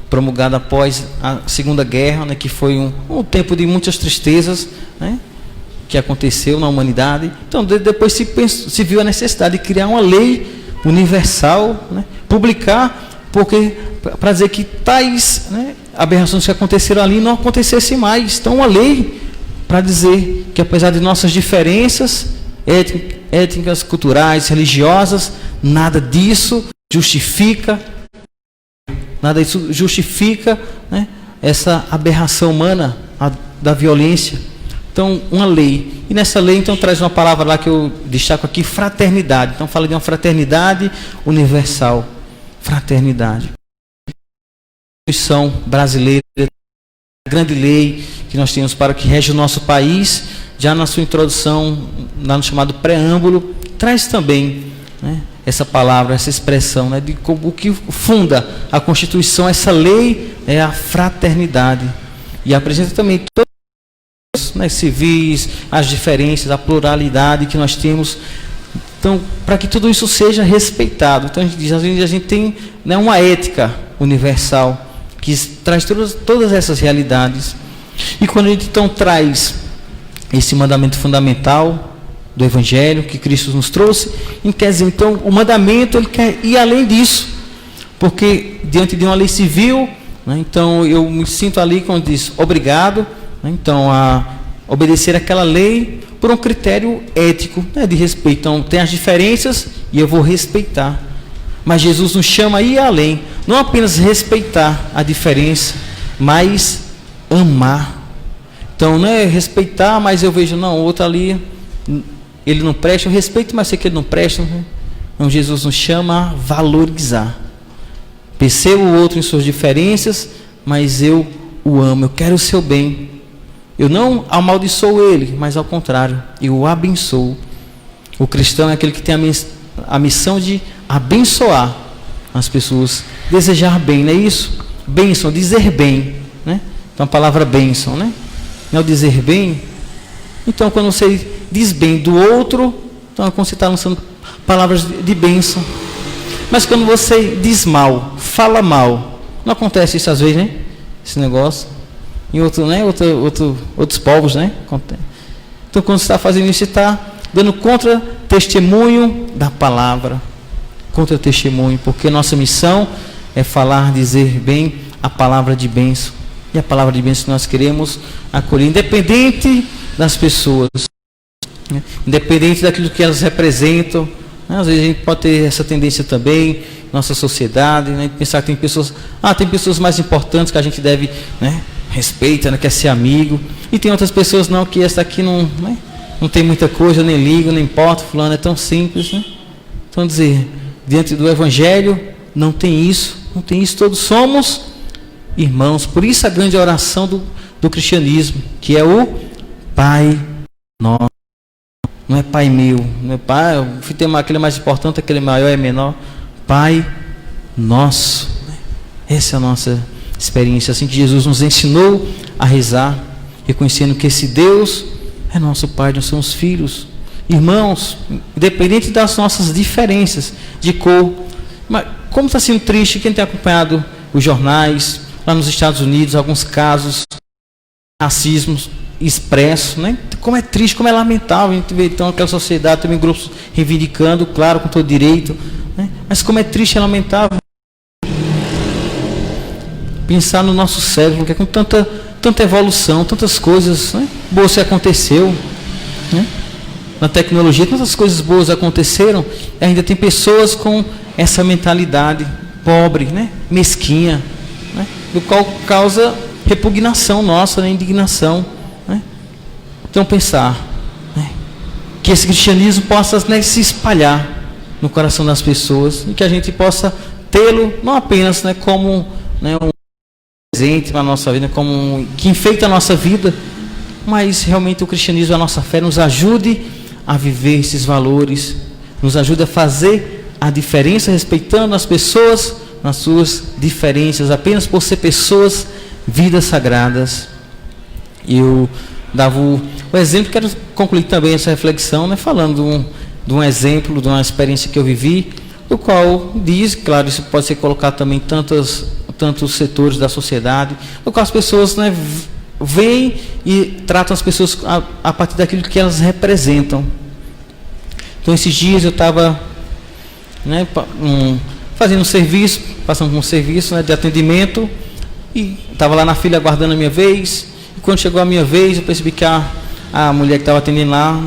C: promulgado após a Segunda Guerra, né, que foi um tempo de muitas tristezas, né, que aconteceu na humanidade. Então, depois se viu a necessidade de criar uma lei universal, né, publicar, porque para dizer que tais, né, aberrações que aconteceram ali não acontecessem mais. Então, uma lei para dizer que, apesar de nossas diferenças étnicas, culturais, religiosas, nada disso justifica, né, essa aberração humana da violência. Então, uma lei. E nessa lei, então, traz uma palavra lá que eu destaco aqui: fraternidade. Então, fala de uma fraternidade universal. Fraternidade. A Constituição brasileira, a grande lei que nós temos para que rege o nosso país, já na sua introdução, lá no chamado preâmbulo, traz também, né, essa palavra, essa expressão, né, de como o que funda a Constituição, essa lei, é a fraternidade. E apresenta também todos, né, civis, as diferenças, a pluralidade que nós temos. Então, para que tudo isso seja respeitado. Então, a gente tem, né, uma ética universal que traz todas essas realidades. E quando a gente então traz esse mandamento fundamental do Evangelho que Cristo nos trouxe, quer dizer, então, o mandamento ele quer ir além disso, porque diante de uma lei civil, né, então eu me sinto ali, como diz, obrigado, né, então, a obedecer aquela lei por um critério ético, né, de respeito. Então, tem as diferenças e eu vou respeitar, mas Jesus nos chama a ir além, não apenas respeitar a diferença, mas amar. Então, não é respeitar, mas eu vejo, não, o outro ali, ele não presta, eu respeito, mas sei que ele não presta. Então, Jesus nos chama a valorizar. Percebo o outro em suas diferenças, mas eu o amo, eu quero o seu bem. Eu não amaldiçoo ele, mas ao contrário, eu o abençoo. O cristão é aquele que tem a missão de abençoar as pessoas, desejar bem, não é isso? Bênção, dizer bem, né? Então a palavra bênção, né? Não é o dizer bem. Então quando você diz bem do outro, então é como você está lançando palavras de bênção. Mas quando você diz mal, fala mal, não acontece isso às vezes, né? Esse negócio. Em outro, né? Outros povos, né? Então quando você está fazendo isso, você está dando contra-testemunho da palavra. Contra-testemunho, porque nossa missão é falar, dizer bem a palavra de bênção. E a palavra de bênção que nós queremos acolher, independente das pessoas, né? Independente daquilo que elas representam, né? Às vezes a gente pode ter essa tendência também, nossa sociedade, né? Pensar que tem pessoas mais importantes que a gente deve, né? Respeita, né? Quer ser amigo, e tem outras pessoas não, que essa aqui não, né? Não tem muita coisa, nem liga, não importa, fulano é tão simples, né? Então dizer, diante do Evangelho, não tem isso, todos somos irmãos. Por isso a grande oração do cristianismo, que é o Pai Nosso. Não é Pai meu, não é Pai, aquele é mais importante, aquele maior é menor. Pai Nosso. Essa é a nossa experiência, assim que Jesus nos ensinou a rezar, reconhecendo que esse Deus é nosso Pai, nós somos filhos, irmãos, independente das nossas diferenças de cor. Mas como está sendo triste, quem tem acompanhado os jornais, lá nos Estados Unidos, alguns casos de racismo expresso, né? Como é triste, como é lamentável. A gente vê então aquela sociedade, também grupos reivindicando, claro, com todo direito, né? Mas como é triste e lamentável pensar no nosso século, que é com tanta evolução, tantas coisas, né, boas que aconteceu, né? Na tecnologia, tantas coisas boas aconteceram, e ainda tem pessoas com essa mentalidade pobre, né, mesquinha, né, do qual causa repugnação nossa, né, indignação, né? Então pensar, né, que esse cristianismo possa, né, se espalhar no coração das pessoas, e que a gente possa tê-lo não apenas, né, como, né, um presente na nossa vida, como que enfeita a nossa vida, mas realmente o cristianismo, a nossa fé, nos ajude a viver esses valores, nos ajude a fazer a diferença, respeitando as pessoas nas suas diferenças, apenas por ser pessoas, vidas sagradas. E eu dava o exemplo, quero concluir também essa reflexão, né, falando de um exemplo, de uma experiência que eu vivi, do qual diz, claro, isso pode ser colocado também em tantos setores da sociedade, no qual as pessoas, né, veem e tratam as pessoas a partir daquilo que elas representam. Então esses dias eu estava, né, fazendo um serviço, passando por um serviço, né, de atendimento, e estava lá na fila aguardando a minha vez, e quando chegou a minha vez eu percebi que a mulher que estava atendendo lá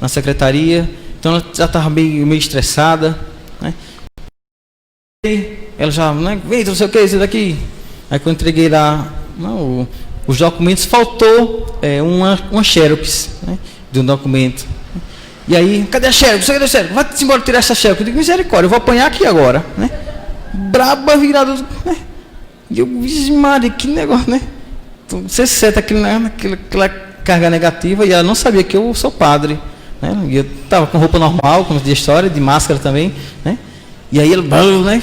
C: na secretaria, então ela já estava meio estressada, né? Ela já, né, vem, não sei o que, isso daqui. Aí quando eu entreguei lá os documentos, faltou uma xerox, né, de um documento. E aí, cadê a xerox? Cadê a xerox? Vai embora tirar essa xerox. Eu digo, misericórdia, eu vou apanhar aqui agora, né? Braba, virada, né? E eu, vixe Maria, que negócio, né? Então, você senta aquela carga negativa, e ela não sabia que eu sou padre, né? E eu estava com roupa normal, como de história, de máscara também, né? E aí ele, né,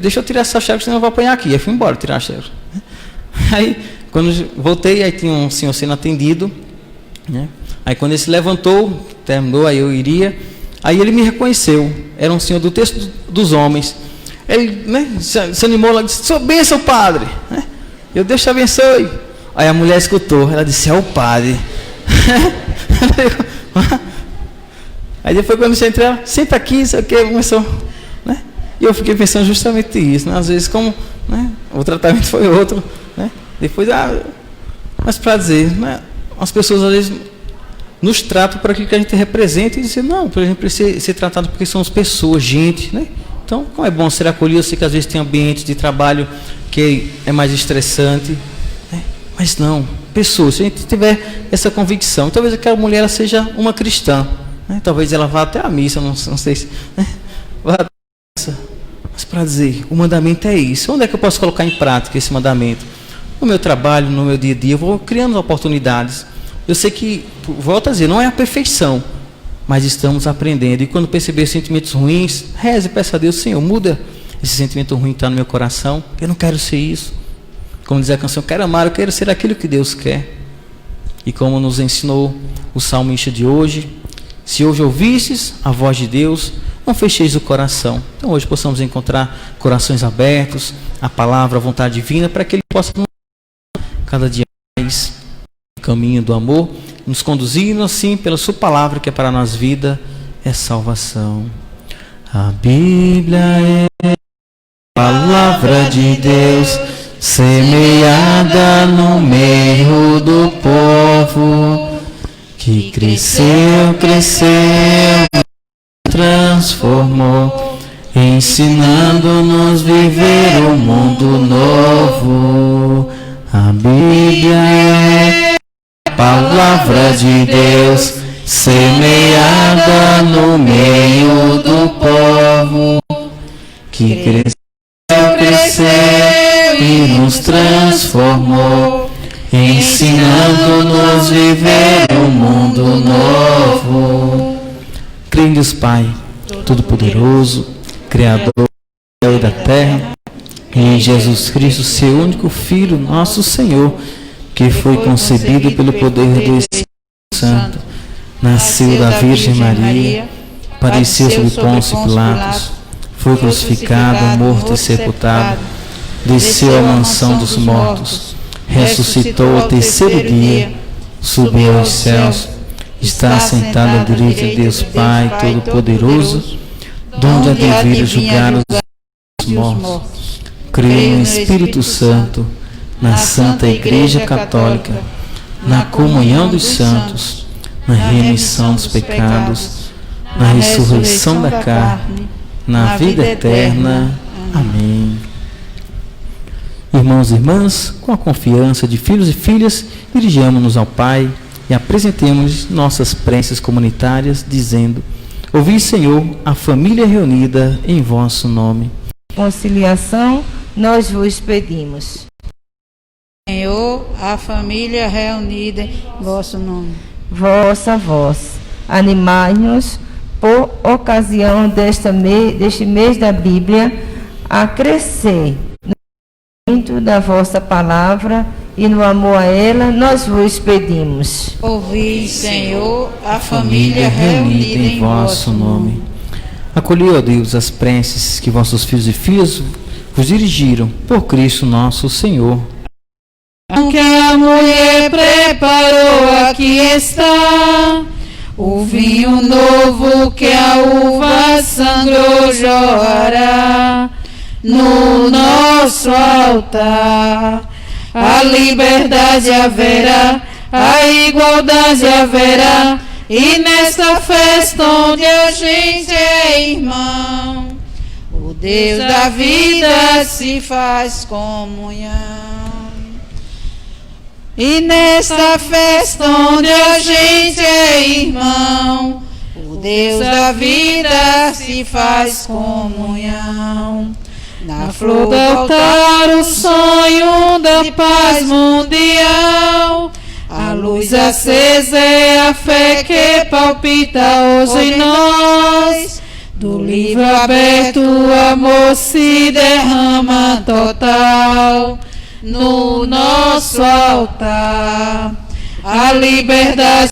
C: deixa eu tirar essa xerox, senão eu vou apanhar aqui. Aí eu fui embora tirar a xerox. Aí, quando eu voltei, aí tinha um senhor sendo atendido, né? Aí quando ele se levantou, terminou, aí eu iria, aí ele me reconheceu, era um senhor do Texto dos Homens. Ele, né, se animou lá e disse, sou bênção, padre, né? Eu, Deus te abençoe. Aí a mulher escutou, ela disse, é o padre. Aí depois quando você entra, ela, senta aqui, isso aqui, começou, né? E eu fiquei pensando justamente isso, né? Às vezes como, né, o tratamento foi outro, né? Depois, mas para dizer, né, as pessoas às vezes nos tratam por aquilo que a gente representa e dizem, não, por exemplo, ser tratado porque somos pessoas, gente, né? Então, como é bom ser acolhido, eu sei que às vezes tem ambientes de trabalho que é mais estressante, né? Mas não, pessoas, se a gente tiver essa convicção, talvez aquela mulher ela seja uma cristã, né? Talvez ela vá até a missa, não sei se, né? Vá até a missa, mas para dizer, o mandamento é isso. Onde é que eu posso colocar em prática esse mandamento? No meu trabalho, no meu dia a dia, eu vou criando oportunidades. Eu sei que, volto a dizer, não é a perfeição, mas estamos aprendendo. E quando perceber sentimentos ruins, reze e peça a Deus: Senhor, muda esse sentimento ruim que está no meu coração. Eu não quero ser isso. Como diz a canção, eu quero amar, eu quero ser aquilo que Deus quer. E como nos ensinou o salmista de hoje: se hoje ouvistes a voz de Deus, não fecheis o coração. Então hoje possamos encontrar corações abertos, a palavra, a vontade divina, para que Ele possa cada dia mais no caminho do amor, nos conduzindo assim pela sua palavra, que é para nós vida, é salvação. A Bíblia é a palavra de Deus, semeada no meio do povo, que cresceu, transformou, ensinando-nos viver um mundo novo. A Bíblia é a palavra de Deus, semeada no meio do povo, que cresceu e nos transformou, ensinando-nos viver um mundo novo. Creio em Deus Pai, Todo-Poderoso, Criador do céu e da terra, e em Jesus Cristo, seu único Filho, nosso Senhor, que foi concebido pelo poder do Espírito Santo, nasceu da Virgem Maria, padeceu sob Pôncio Pilatos, foi crucificado, morto e sepultado, desceu à mansão dos mortos, ressuscitou ao terceiro dia, subiu aos céus, está sentado à direita de Deus Pai Todo-Poderoso, donde há de vir julgar os mortos. Creio no Espírito Santo, na Santa Igreja Católica, na comunhão dos santos, na remissão dos pecados, na ressurreição da carne, na vida eterna. Amém. Irmãos e irmãs, com a confiança de filhos e filhas, dirigamos-nos ao Pai e apresentemos nossas preces comunitárias, dizendo: ouvi, Senhor, a família reunida em vosso nome.
A: Conciliação, nós vos pedimos.
B: Senhor, a família reunida em vosso nome.
A: Vossa voz, animai-nos por ocasião deste mês da Bíblia a crescer no conhecimento da vossa palavra e no amor a ela, nós vos pedimos.
B: Ouvi, Senhor, a família reunida em vosso nome.
C: Acolhei, ó Deus, as preces que vossos filhos e filhas vos dirigiram por Cristo nosso Senhor.
B: O que a mulher preparou, aqui está. O vinho novo que a uva sangrou jorrará no nosso altar. A liberdade haverá, a igualdade haverá, e nesta festa onde a gente é irmão, o Deus da vida se faz comunhão. E nesta festa onde a gente é irmão, o Deus da vida se faz comunhão. Na flor do altar o sonho da paz mundial, a luz acesa é a fé que palpita hoje em nós. Do livro aberto o amor se derrama total no nosso altar. A liberdade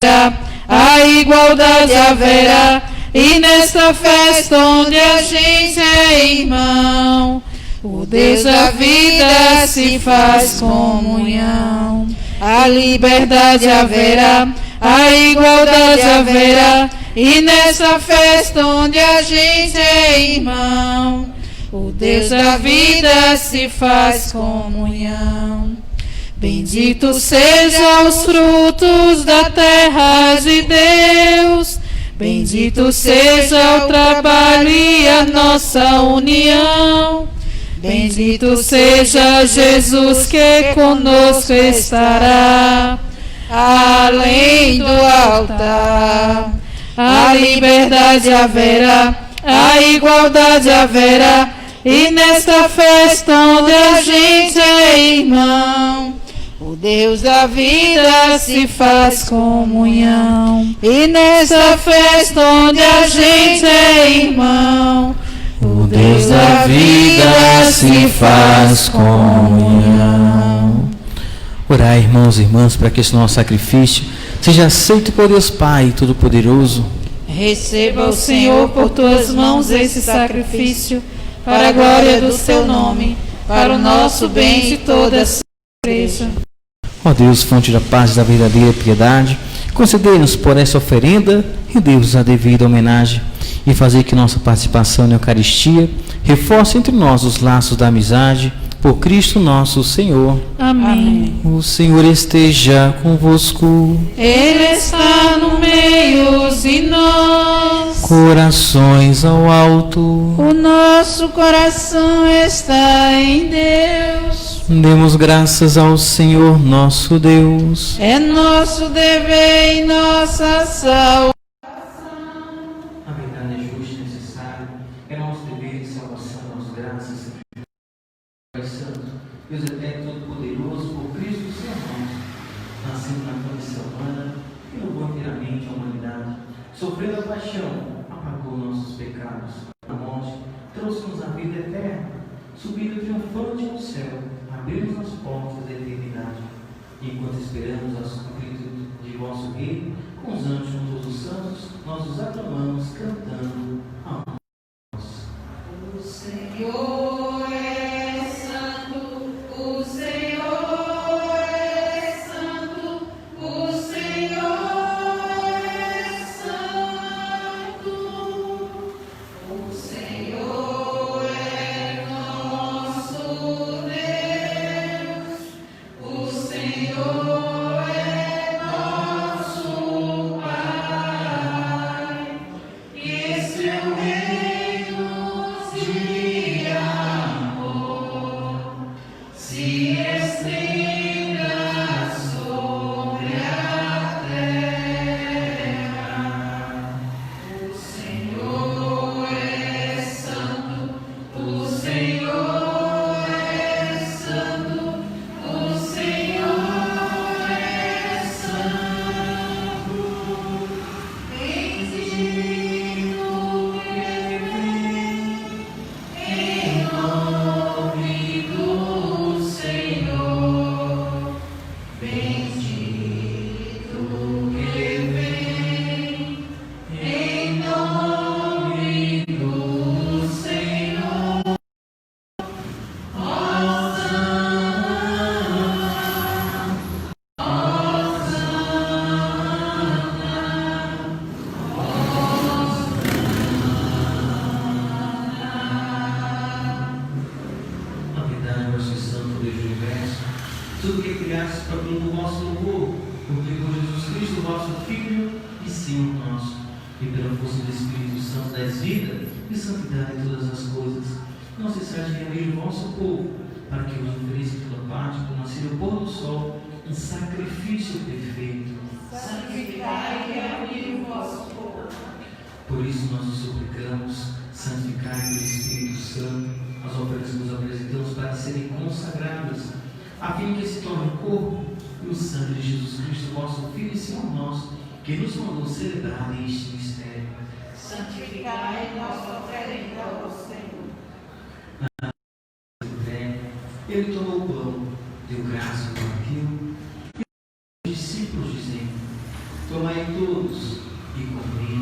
B: haverá, a igualdade haverá, e nesta festa onde a gente é irmão, o Deus da vida se faz comunhão. A liberdade haverá, a igualdade haverá, e nessa festa onde a gente é irmão, o Deus da vida se faz comunhão. Bendito sejam os frutos da terra de Deus, bendito seja o trabalho e a nossa união. Bendito seja Jesus que conosco estará, além do altar. A liberdade haverá, a igualdade haverá, e nesta festa onde a gente é irmão, o Deus da vida se faz comunhão. E nesta festa onde a gente é irmão,
C: O Deus da vida se faz comunhão. Orai, irmãos e irmãs, para que esse nosso sacrifício seja aceito por Deus Pai Todo-Poderoso.
B: receba o Senhor por tuas mãos esse sacrifício, para a glória do seu nome, para o nosso bem e toda a sua igreja.
C: Ó Deus, fonte da paz e da verdadeira piedade, concedei-nos por essa oferenda e dê-nos a devida homenagem, e fazer que nossa participação na Eucaristia reforce entre nós os laços da amizade, por Cristo nosso Senhor.
B: Amém.
C: O Senhor esteja convosco.
B: Ele está no meio de nós.
C: Corações ao alto.
B: O nosso coração está em Deus.
C: Demos graças ao Senhor nosso Deus.
B: É nosso dever e nossa salvação.
C: A verdade é justa e necessária. É nosso dever de salvação, nossa graças. Pai Santo, Deus eterno todo-poderoso, por Cristo Senhor nosso, nascendo na condição humana, renovou inteiramente a humanidade, sofrendo a paixão, apagou nossos pecados, a morte, trouxe-nos a vida eterna, subindo triunfante ao céu, abriu-nos as portas da eternidade. E enquanto esperamos a plenitude de vosso reino, com os anjos, com todos os santos, nós os aclamamos cantando a nós.
B: O Senhor é santo, o Senhor é santo, o Senhor é santo, o Senhor é nosso Deus, o Senhor é nosso Pai, e seu reino de amor se estenda sobre a terra. O Senhor é santo, o Senhor é santo, o Senhor é santo. Bendito que vem em nome do Senhor. Bendito que vem em nome do Senhor.
C: Na verdade, vós sois santo Deus do universo, tudo que criaste proclama o vosso louvor, porque por Jesus Cristo, vosso Filho e Senhor nosso, e pela força do Espírito Santo dais vida e santidade em todas as coisas, não cessais de reunir o vosso povo, para que vos ofereça toda parte, do nascer ao pôr do sol, um sacrifício perfeito.
B: Santificai e reunir o vosso povo.
C: Por isso nós os suplicamos, santificai pelo Espírito Santo as ofertas que nos apresentamos para serem consagradas, a fim que se torne o corpo e o sangue de Jesus Cristo, vosso Filho e Senhor nosso, que nos mandou celebrar este mistério.
B: Santificai nossa oferenda ao Senhor.
C: Ele tomou o pão, deu graças ao partiu, e os discípulos dizendo: tomai todos e comei,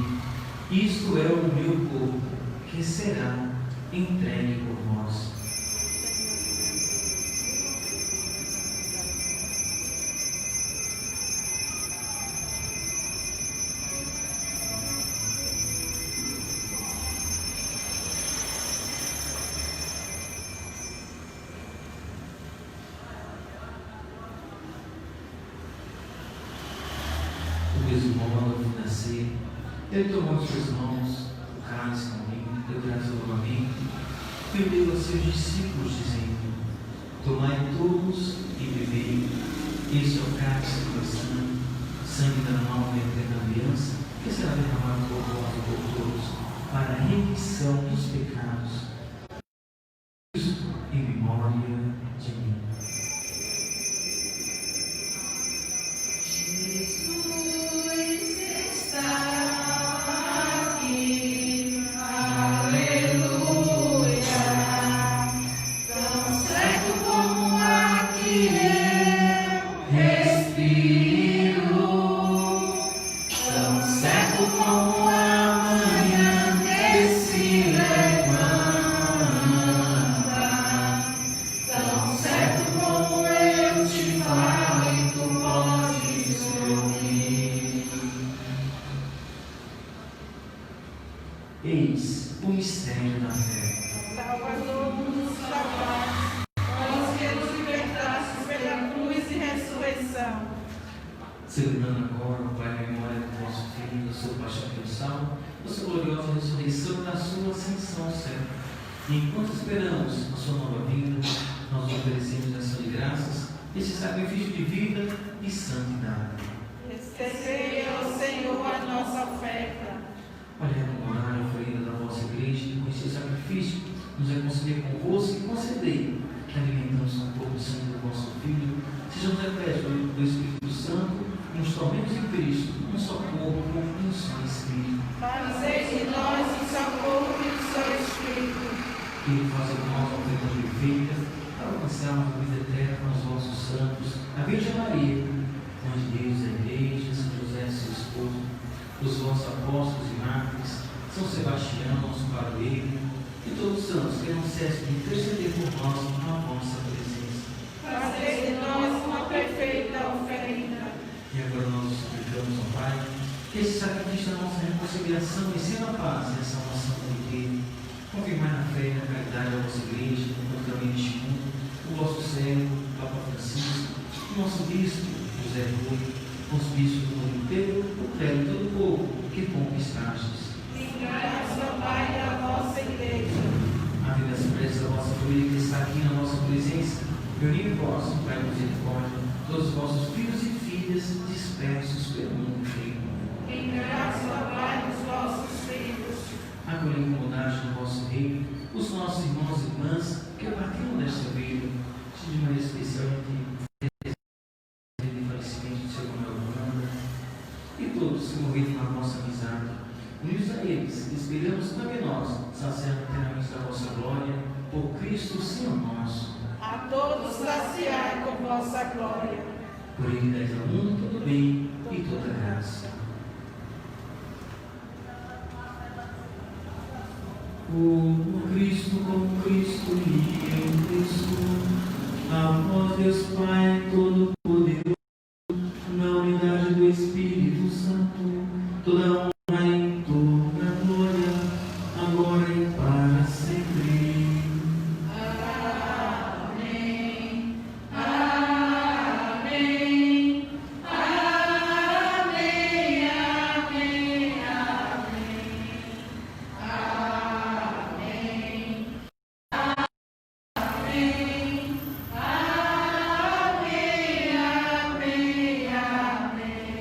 C: isto é o meu corpo, que será entregue por vós. O mesmo modo, ao fim da ceia, ele tomou em suas mãos o cálice com vinho, deu graças novamente, perdeu a seus discípulos, dizendo: tomai todos e bebei, este é o cálice do meu sangue da nova e eterna aliança, que será derramado por vós e por todos, para a remissão dos pecados. Isso em memória de mim. Eis o mistério da fé.
B: Salvador-nos salvar, nós que nos libertastes pela cruz e ressurreição.
C: Celebrando agora, Pai, a memória do nosso Filho, da sua paixão pelo sal, da sua gloriosa ressurreição e da sua ascensão ao céu. E enquanto esperamos a sua nova vinda, nós oferecemos ação de graças, esse sacrifício de vida e santidade.
B: Recebei, ó Senhor, a nossa oferta.
C: Olha agora a oferenda da vossa igreja e com esse sacrifício nos reconciliar convosco e concedei que alimentamos com o corpo e sangue do vosso Filho, sejamos repletos do Espírito Santo e nos tornemos em Cristo um só corpo e um só Espírito.
B: Fazei de nós um só corpo e um só Espírito.
C: Que Ele faça de nós uma oferta perfeita para alcançarmos a vida eterna com os vossos santos, a Virgem Maria, Mãe de Deus, a Igreja, São José, seu esposo, os vossos apóstolos e mártires, São Sebastião, nosso padroeiro, e todos os santos que não cessem de interceder por nós na vossa presença.
B: Fazei de nós uma perfeita oferenda.
C: E agora nós suplicamos ao Pai que esse sacrifício da nossa reconciliação e sendo a paz e a salvação do inteiro, confirmar na fé e na caridade da vossa igreja, enquanto também neste mundo, o vosso servo, Papa Francisco, o nosso bispo, José Rui, os bispos do mundo inteiro, o clero e todo o povo que conquistastes.
B: Graças ao Pai da vossa igreja.
C: Ave das preces da vossa família que está aqui na nossa presença, reunindo em vós, Pai de misericórdia, todos os vossos filhos e filhas dispersos pelo mundo inteiro.
B: Em graça ao Pai dos vossos filhos.
C: Acolhendo com bondade no vosso reino os nossos irmãos e irmãs que partiram desta vida, de maneira especial de falecimento de seu irmão e todos que morreram na vossa amizade. Unidos a eles, esperamos também nós, saciar eternamente da vossa glória, por Cristo Senhor nosso.
B: A todos saciai com vossa glória.
C: Por Ele dais ao mundo todo bem e toda graça. Como Cristo e em Cristo, a vós Deus Pai Todo-Poderoso, na unidade do Espírito Santo, toda honra e toda glória, agora e para sempre.
B: Amém. Amém. Amém. Amém.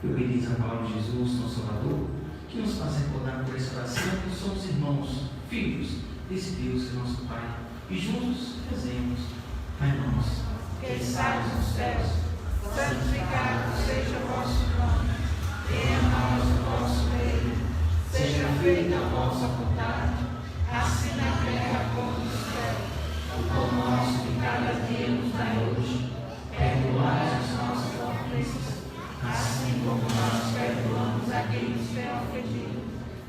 C: Eu bendizo a palavra de Jesus, nosso Salvador, que nos faz recordar por essa oração que somos irmãos, filhos desse Deus que é nosso Pai, e juntos rezemos: Pai nosso,
B: Que estais nos céus, santificado seja o vosso nome. Venha a nós o vosso reino. Seja feita a vossa vontade, assim na terra como no céu. O pão nosso de cada dia nos dai hoje. Perdoai as nossas ofensas, assim como nós perdoamos a quem nos tem ofendido.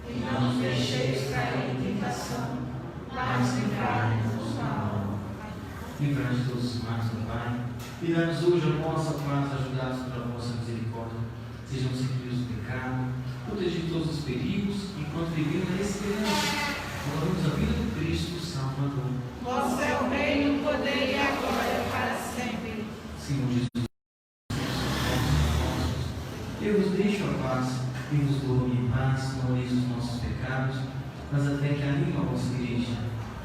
B: E não nos deixeis cair em tentação, mas livrai-nos do mal.
C: livrai-nos de todos os males do Pai, e dá-nos hoje a vossa paz, ajudados pela vossa misericórdia. Sejamos livres do pecado, protegidos de todos os perigos, enquanto vivemos na esperança. Louvamos a vida de Cristo Salvador.
B: Vosso é o reino, o poder e a glória para sempre.
C: Senhor Jesus, eu vos deixo a paz, e vos dou em paz, não olheis os nossos pecados, mas até que anima a vossa igreja,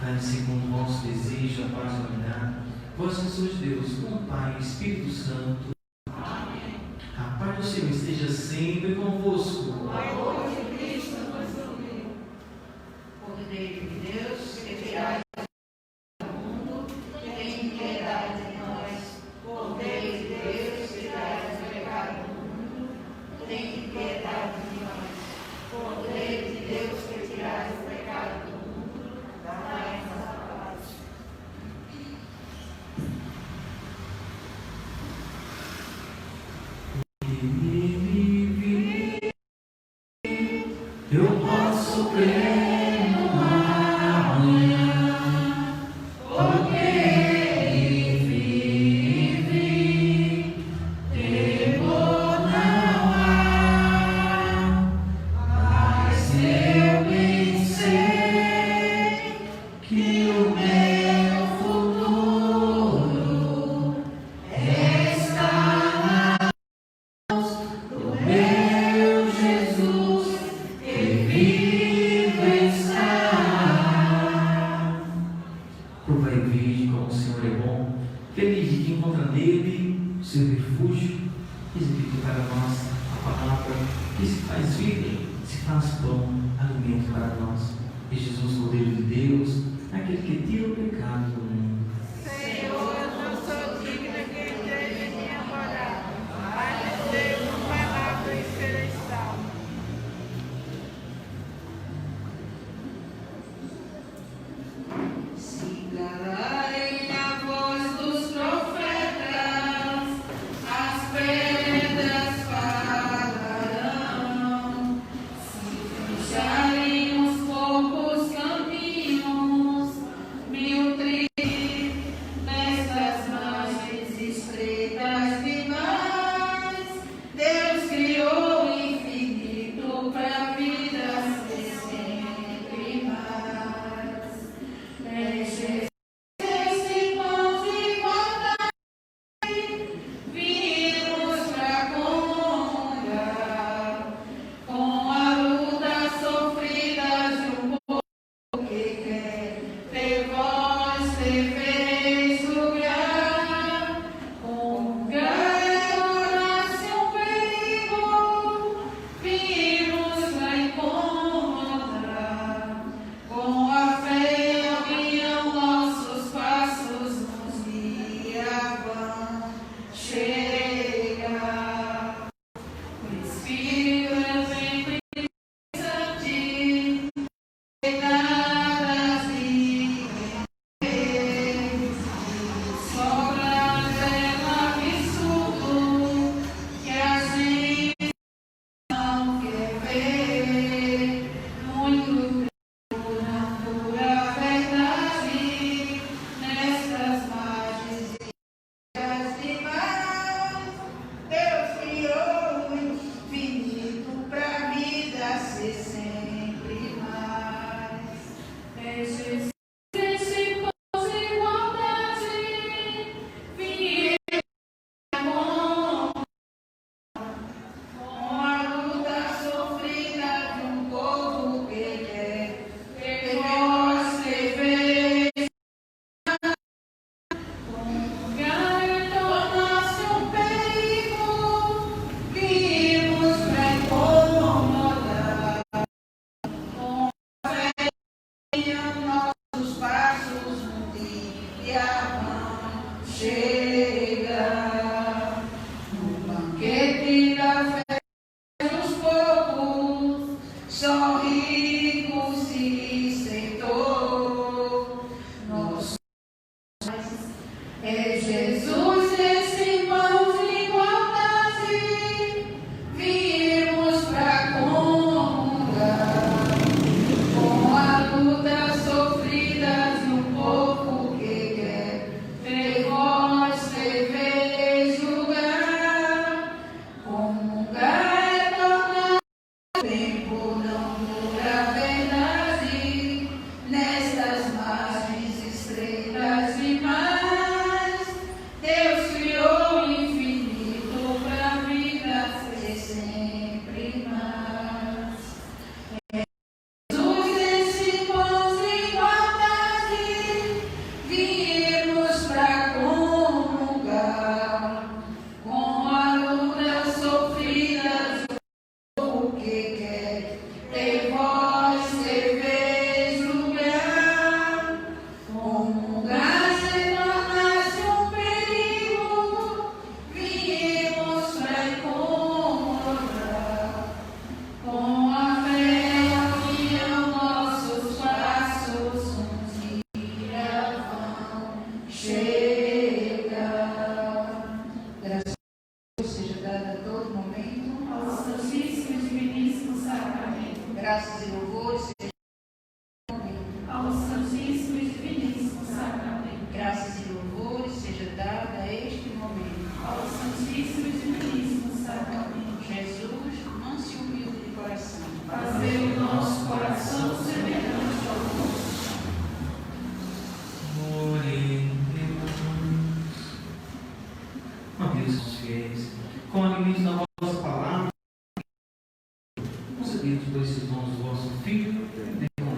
C: dai segundo o vosso desejo, a paz e a unidade. Vós que sois Deus, com Pai e Espírito Santo. Amém. A paz do Senhor esteja sempre convosco.
B: O amor de Cristo nos uniu. Cordeiro de Deus, que tirais do mundo, tem piedade de nós. Cordeiro de Deus, que tirais o pecado do mundo, tem piedade de nós. Cordeiro de Deus, que tirais o pecado do mundo, dai-nos a paz.
C: Eu posso crer no amanhã, porque ele vive, temor não há, mas eu bem sei que o meu futuro está nas mãos do meu Jesus. Provai e vede como o Senhor é bom, feliz de que encontra nele o seu refúgio. Explique para nós a palavra que se faz vida, se faz pão, alimento para nós. E Jesus, Cordeiro de Deus, aquele que tira o pecado do mundo.
B: Senhor, eu não sou digna que entreis em minha morada, mas dei uma palavra e serei salvo. Siga-lhe a voz dos profetas, as pedras falarão. Se fecharem os poucos caminhos, mil trilhos nestas margens estreitas demais. Deus criou o infinito para a vida ser sempre mais. É Jesus, esse pão de igualdade, vimos pra comungar com a luta sofrida de um povo que quer ter voz, ter vez, lugar. Comungar é tornar-se um perigo, vimos pra incomodar. Com a fé e a união, nossos passos nos guiavam. Chega, o Espírito é sempre interessante, pegadas e reis. Sobra dela absurdo que a gente não quer ver. Muito pura verdade, nestas margens demais. Deus criou o infinito pra vida ser sempre mais. É Jesus, esse pão de igualdade, viemos com a luta sofrida de um povo que quer ter voz, ter vez. Comungar torna-se um perigo, vimos pra incomodar. Com a fé e nossos passos no dia vão. Chega no banquete da fé. Os poucos, só ricos se sentou. Nosso é Jesus, esse pão de igualdade, vimos pra comungar com a luta sofrida de um povo que quer ter voz, ter vez, lugar. Comungar é tornar o tempo não dura a verdade, nestas margens estreitas demais.
C: com alimentos da vossa palavra, concedidos por esses dons do vosso Filho, com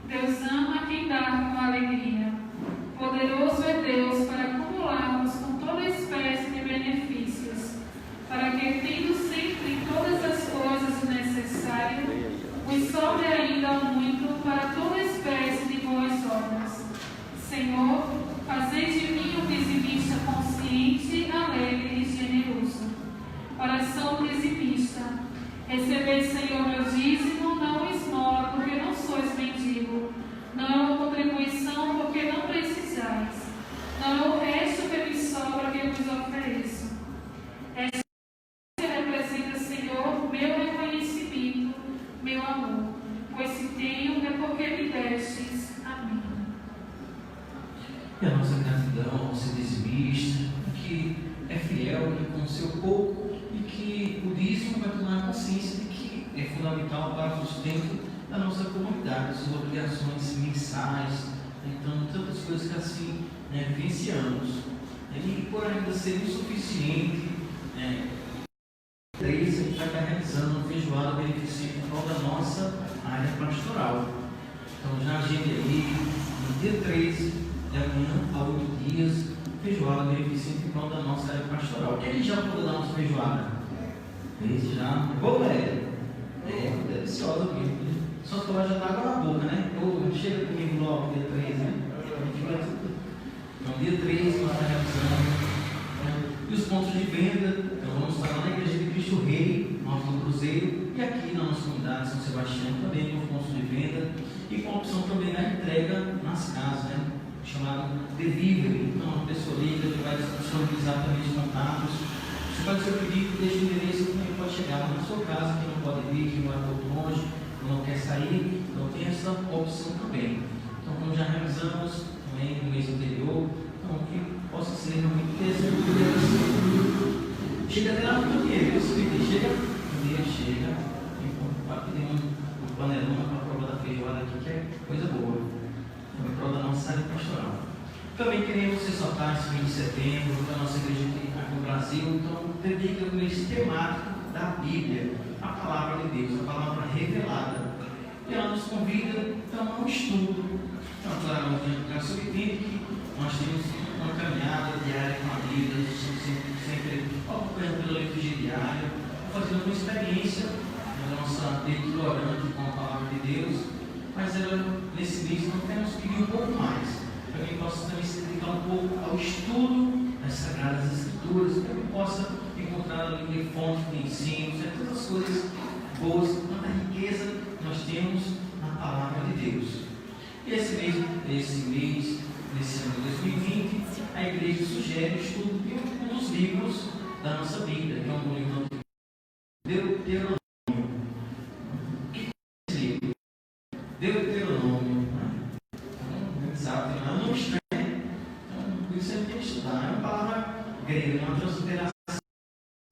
B: Deus ama quem dá com alegria. Poderoso é Deus para acumularmos com toda espécie de benefícios, para que, tendo sempre em todas as coisas o necessário, nos sobre ainda muito para toda espécie de boas obras. Senhor, fazei de mim um dizimista consciente, alegre e generoso. Oração dizimista. Recebei, Senhor, meu dízimo, não esmola, porque não sois mendigo, não é uma contribuição, porque não precisais, não é o resto que me sobra que eu vos ofereço. Essa representa, Senhor, meu reconhecimento, meu amor, pois se tenho é porque me destes. Amém.
C: E a nossa gratidão ao ser dizimista, que é fiel, que com o seu pouco, e que o dízimo vai tomar consciência de que é fundamental para o sustento da nossa comunidade, suas obrigações mensais, então tantas coisas que assim vivenciamos. E por ainda ser insuficiente, a gente vai estar realizando uma feijoada beneficente em prol da nossa área pastoral. Então já agende aí, no dia 13 de amanhã a 8 dias, feijoada beneficente em prol da nossa área pastoral. Quem já pode dar uma feijoada? Esse já. Bom, velho. É deliciosa mesmo. Só que ela já está água na boca, né? Chega comigo logo, dia 13, né? A gente vai tudo. Então, dia 13, nós estamos realizando. E os pontos de venda, então vamos estar lá na Igreja de Cristo Rei, no Alto do Cruzeiro, e aqui na nossa comunidade São Sebastião, também com pontos de venda, e com a opção também da entrega nas casas, né? Chamado delivery. Então, a pessoa liga, que vai disponibilizar também os contatos. Você faz o seu pedido, deixa o endereço, também pode chegar lá na sua casa, que não pode vir, que mora muito longe, não quer sair, então tem essa opção também. Então, como já realizamos também no mês anterior, então que possa ser realmente interessante. Chega até lá no dinheiro, chega, para pedir um panelão para a prova da feijoada aqui, que é coisa boa, é a prova da nossa área pastoral. Também queremos ressaltar esse mês de setembro, da nossa igreja aqui no Brasil, então dedica o mês temático da Bíblia, a palavra de Deus, a palavra revelada. E ela nos convida então a um estudo. Então, claro, ela subentende que nós temos uma caminhada diária com a Bíblia, nós estamos sempre acompanhando pela liturgia diária, fazendo uma experiência da nossa leitura orante com a palavra de Deus, mas ela, nesse mês nós temos que pedir um pouco mais, para que possa também se dedicar um pouco ao estudo das Sagradas Escrituras, para que possa encontrar ali fontes de ensino, todas as coisas boas, tanta riqueza que nós temos na palavra de Deus. E esse ano de 2020, a igreja sugere o estudo de um dos livros da nossa Bíblia, que é um livro Deuteronômio. O que é esse livro? Deuteronômio. Exato, é um nome estranho. Então, por isso a gente tem que estudar. É uma palavra grega, uma transliteração,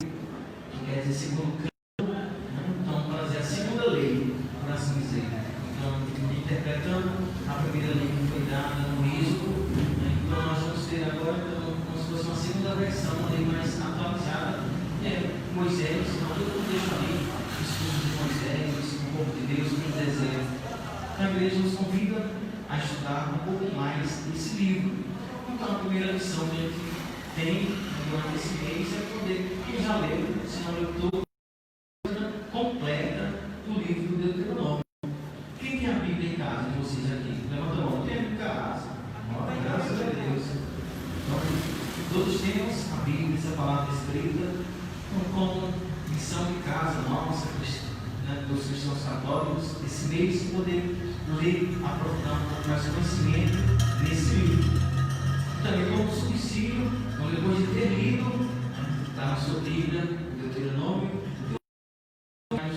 C: que quer dizer segundo campo. Então, para dizer a segunda lei, por assim dizer. Então, interpretando a primeira lei que foi dada no Êxodo, então nós vamos ter agora como se fosse uma segunda versão, uma lei mais atualizada, Moisés, então todo mundo deixa ali o estudo de Moisés, o povo de Deus no deserto. Então a igreja nos convida a estudar um pouco mais desse livro. Então a primeira lição que a gente tem durante esse mês é poder, quem já leu, se não leu todo, completa do livro do Deuteronômio. Quem tem a Bíblia em casa de vocês aqui? Levanta a mão. Tem em casa? Graças a Deus. Então, todos temos a Bíblia, essa palavra escrita, como missão de casa nossa, dos cristãos católicos, esse mês de poder ler, aprofundar um pouco mais conhecimento nesse livro. Também como subsídio, depois de ter lido, está na sua Bíblia, o Deuteronômio, mais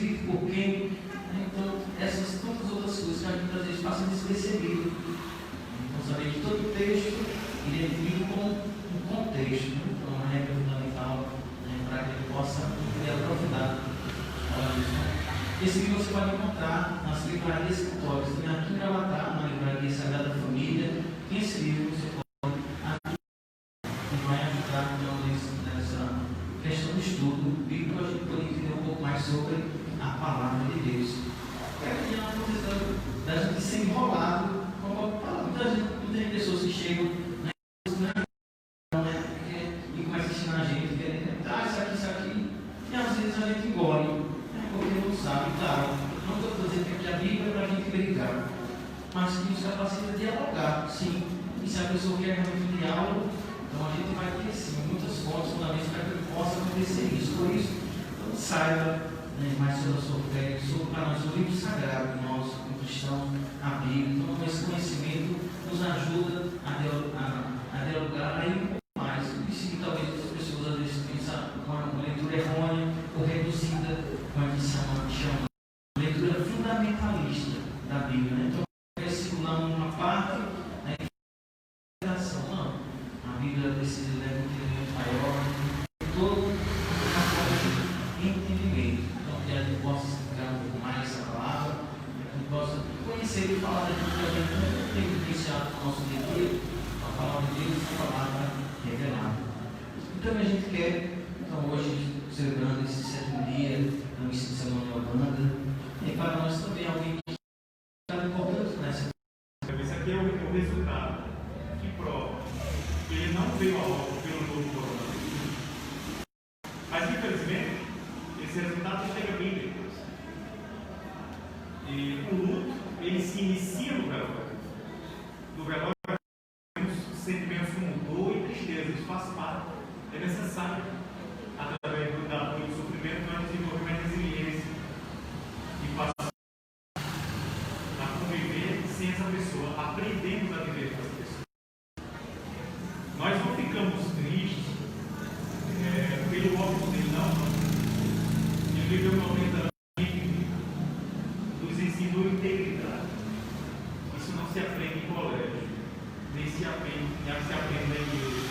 C: vive por quem. Então, essas tantas outras coisas que a gente muitas vezes passa despercebido. Então, saber que todo texto ele é definido como um contexto, então, uma regra fundamental, para que ele possa ter aprofundado. Esse livro você pode encontrar nas livrarias católicas. Tem aqui em Gravatar, na livraria Sagrada Família. Tem esse livro, você pode aqui, que vai ajudar nessa questão do estudo bíblico, a gente pode entender um pouco mais sobre a palavra de Deus. É que a posição da gente ser enrolado com a palavra. Muitas pessoas que chegam na e começam a ensinar a gente, querendo isso aqui, e às vezes a gente engole, porque não sabe, claro. Não estou dizendo que a Bíblia é para a gente brigar, mas que nos capacita a dialogar, sim. E se a pessoa quer realmente um diálogo, então a gente vai ter sim muitas fontes, fundamentos para que possa acontecer isso. Por isso, saiba mais sobre a sua fé, sobre para nós o livro sagrado nosso, como cristão, a Bíblia. Então, esse conhecimento nos ajuda a dialogar aí um pouco mais. E sim, talvez as pessoas às vezes pensam uma leitura errônea ou reduzida, como a gente chama leitura fundamentalista da Bíblia. Né? Então, versículo uma parte, não. A Bíblia precisa de um entendimento maior, todo uma forma de entendimento. Então, que a gente possa explicar um pouco mais essa palavra, que a gente possa conhecer e falar daquilo que a gente não tem vivenciado no nosso dia a dia, a palavra de Deus, a palavra revelada. Então, a gente quer, hoje, celebrando esse 7º dia, no ensino semanal da banda, e para nós também alguém que está importante nessa.
E: Esse aqui é o resultado que prova que ele não veio ao óbito pelo novo coronavírus. Mas, infelizmente, esse resultado chega bem depois. E o luto, ele se inicia no velório. No velório, temos sentimentos como dor e tristeza, isso faz parte. É necessário, através do apoio e do sofrimento, nós desenvolvemos a resiliência e passamos a conviver sem essa pessoa, aprendemos a viver com essa pessoa. Nós não ficamos tristes pelo óbito dele, não. Ele viveu 90 anos de vida, nos ensinou integridade. Isso não se aprende em colégio, nem se aprende na igreja,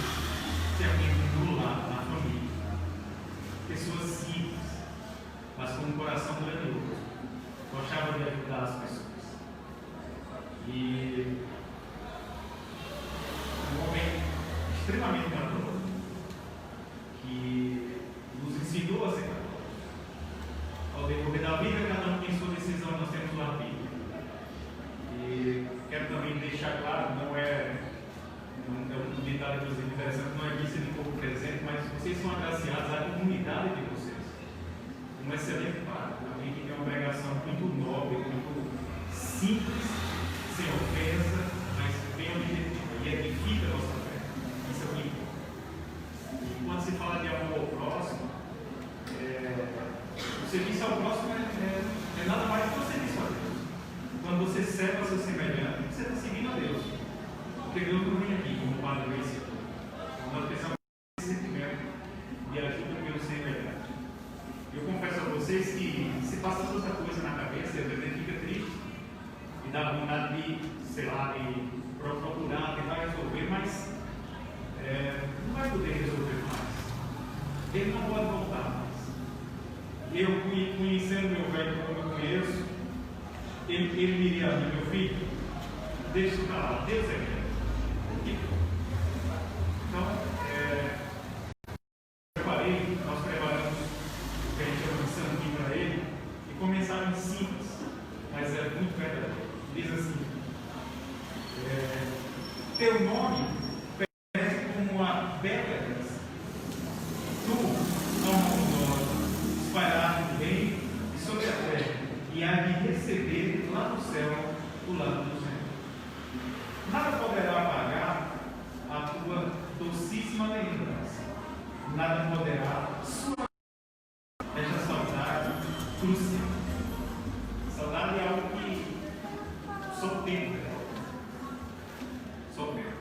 E: se aprende no lar, na família. Pessoas simples, mas com um coração grandioso. Gostava de ajudar as pessoas. E um homem extremamente católico, que nos ensinou a ser católico. Ao decorrer da vida, cada um tem sua decisão, nós temos o arbítrio. E quero também deixar claro, não é um ditado inclusive interessante, não é missa de corpo presente, mas vocês são agraciados à comunidade de vocês. Um excelente padre, alguém que tem uma pregação muito nobre, muito simples, sem ofensa, mas bem objetiva e edifica a nossa fé. Isso é o que importa. E quando se fala de amor ao próximo, o serviço ao próximo é nada mais do que o serviço a Deus. Quando você serve ao seu semelhante, você está seguindo a Deus. Porque Deus não vem aqui como padre vencedor. Nós precisamos desse sentimento de ajuda pelo semelhante. Eu confesso a vocês que se passa tanta coisa na cabeça, às vezes a gente fica triste e dá vontade de, de procurar, tentar resolver, mas não vai poder resolver mais. Ele não pode voltar mais. Eu, conhecendo meu velho como eu conheço, ele me diria a mim, meu filho, deixa eu falar, Deus é grande. Então, nós preparamos o que a gente chama de santinho para ele, e começaram simples, mas é muito verdadeiro. Diz assim: teu nome parece como uma bela herança. Tu, alma bondosa, espalhar no bem e sobre a terra, e há de receber lá no céu o lado do Senhor. Nada poderá apagar a tua docíssima lembrança, nada poderá suar esta saudade crucial. Saudade é algo que só o tempo. Só o tempo.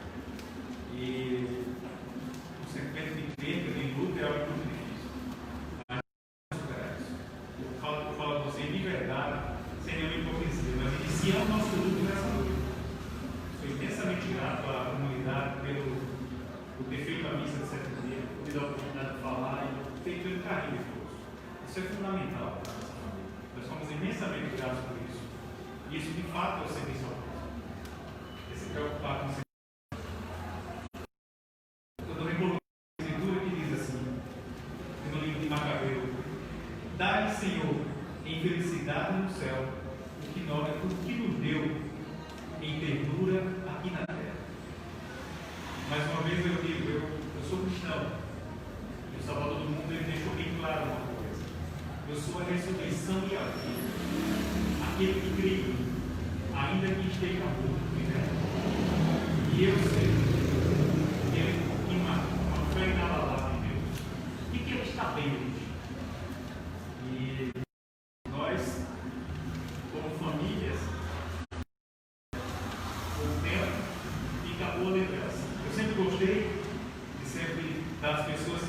E: Isso é fundamental para a nossa família. Nós somos imensamente gratos por isso. E isso, de fato, é o serviço ao próximo. É se preocupar com o serviço. Eu também coloquei uma escritura que diz assim, no livro de Macabeu: dai, Senhor, em felicidade no céu, o que nos deu em ternura aqui na terra. Mais uma vez eu digo, eu sou cristão. E o Salvador do mundo ele deixou bem claro uma coisa: eu sou a ressurreição e a vida. Aquele que crê em mim, ainda que esteja morto, viverá. E eu sei que ele tem uma fé inabalável em Deus, e que ele está bem hoje. E nós, como famílias, com o tempo, fica boa lembrança. Eu sempre gostei de sempre dar às pessoas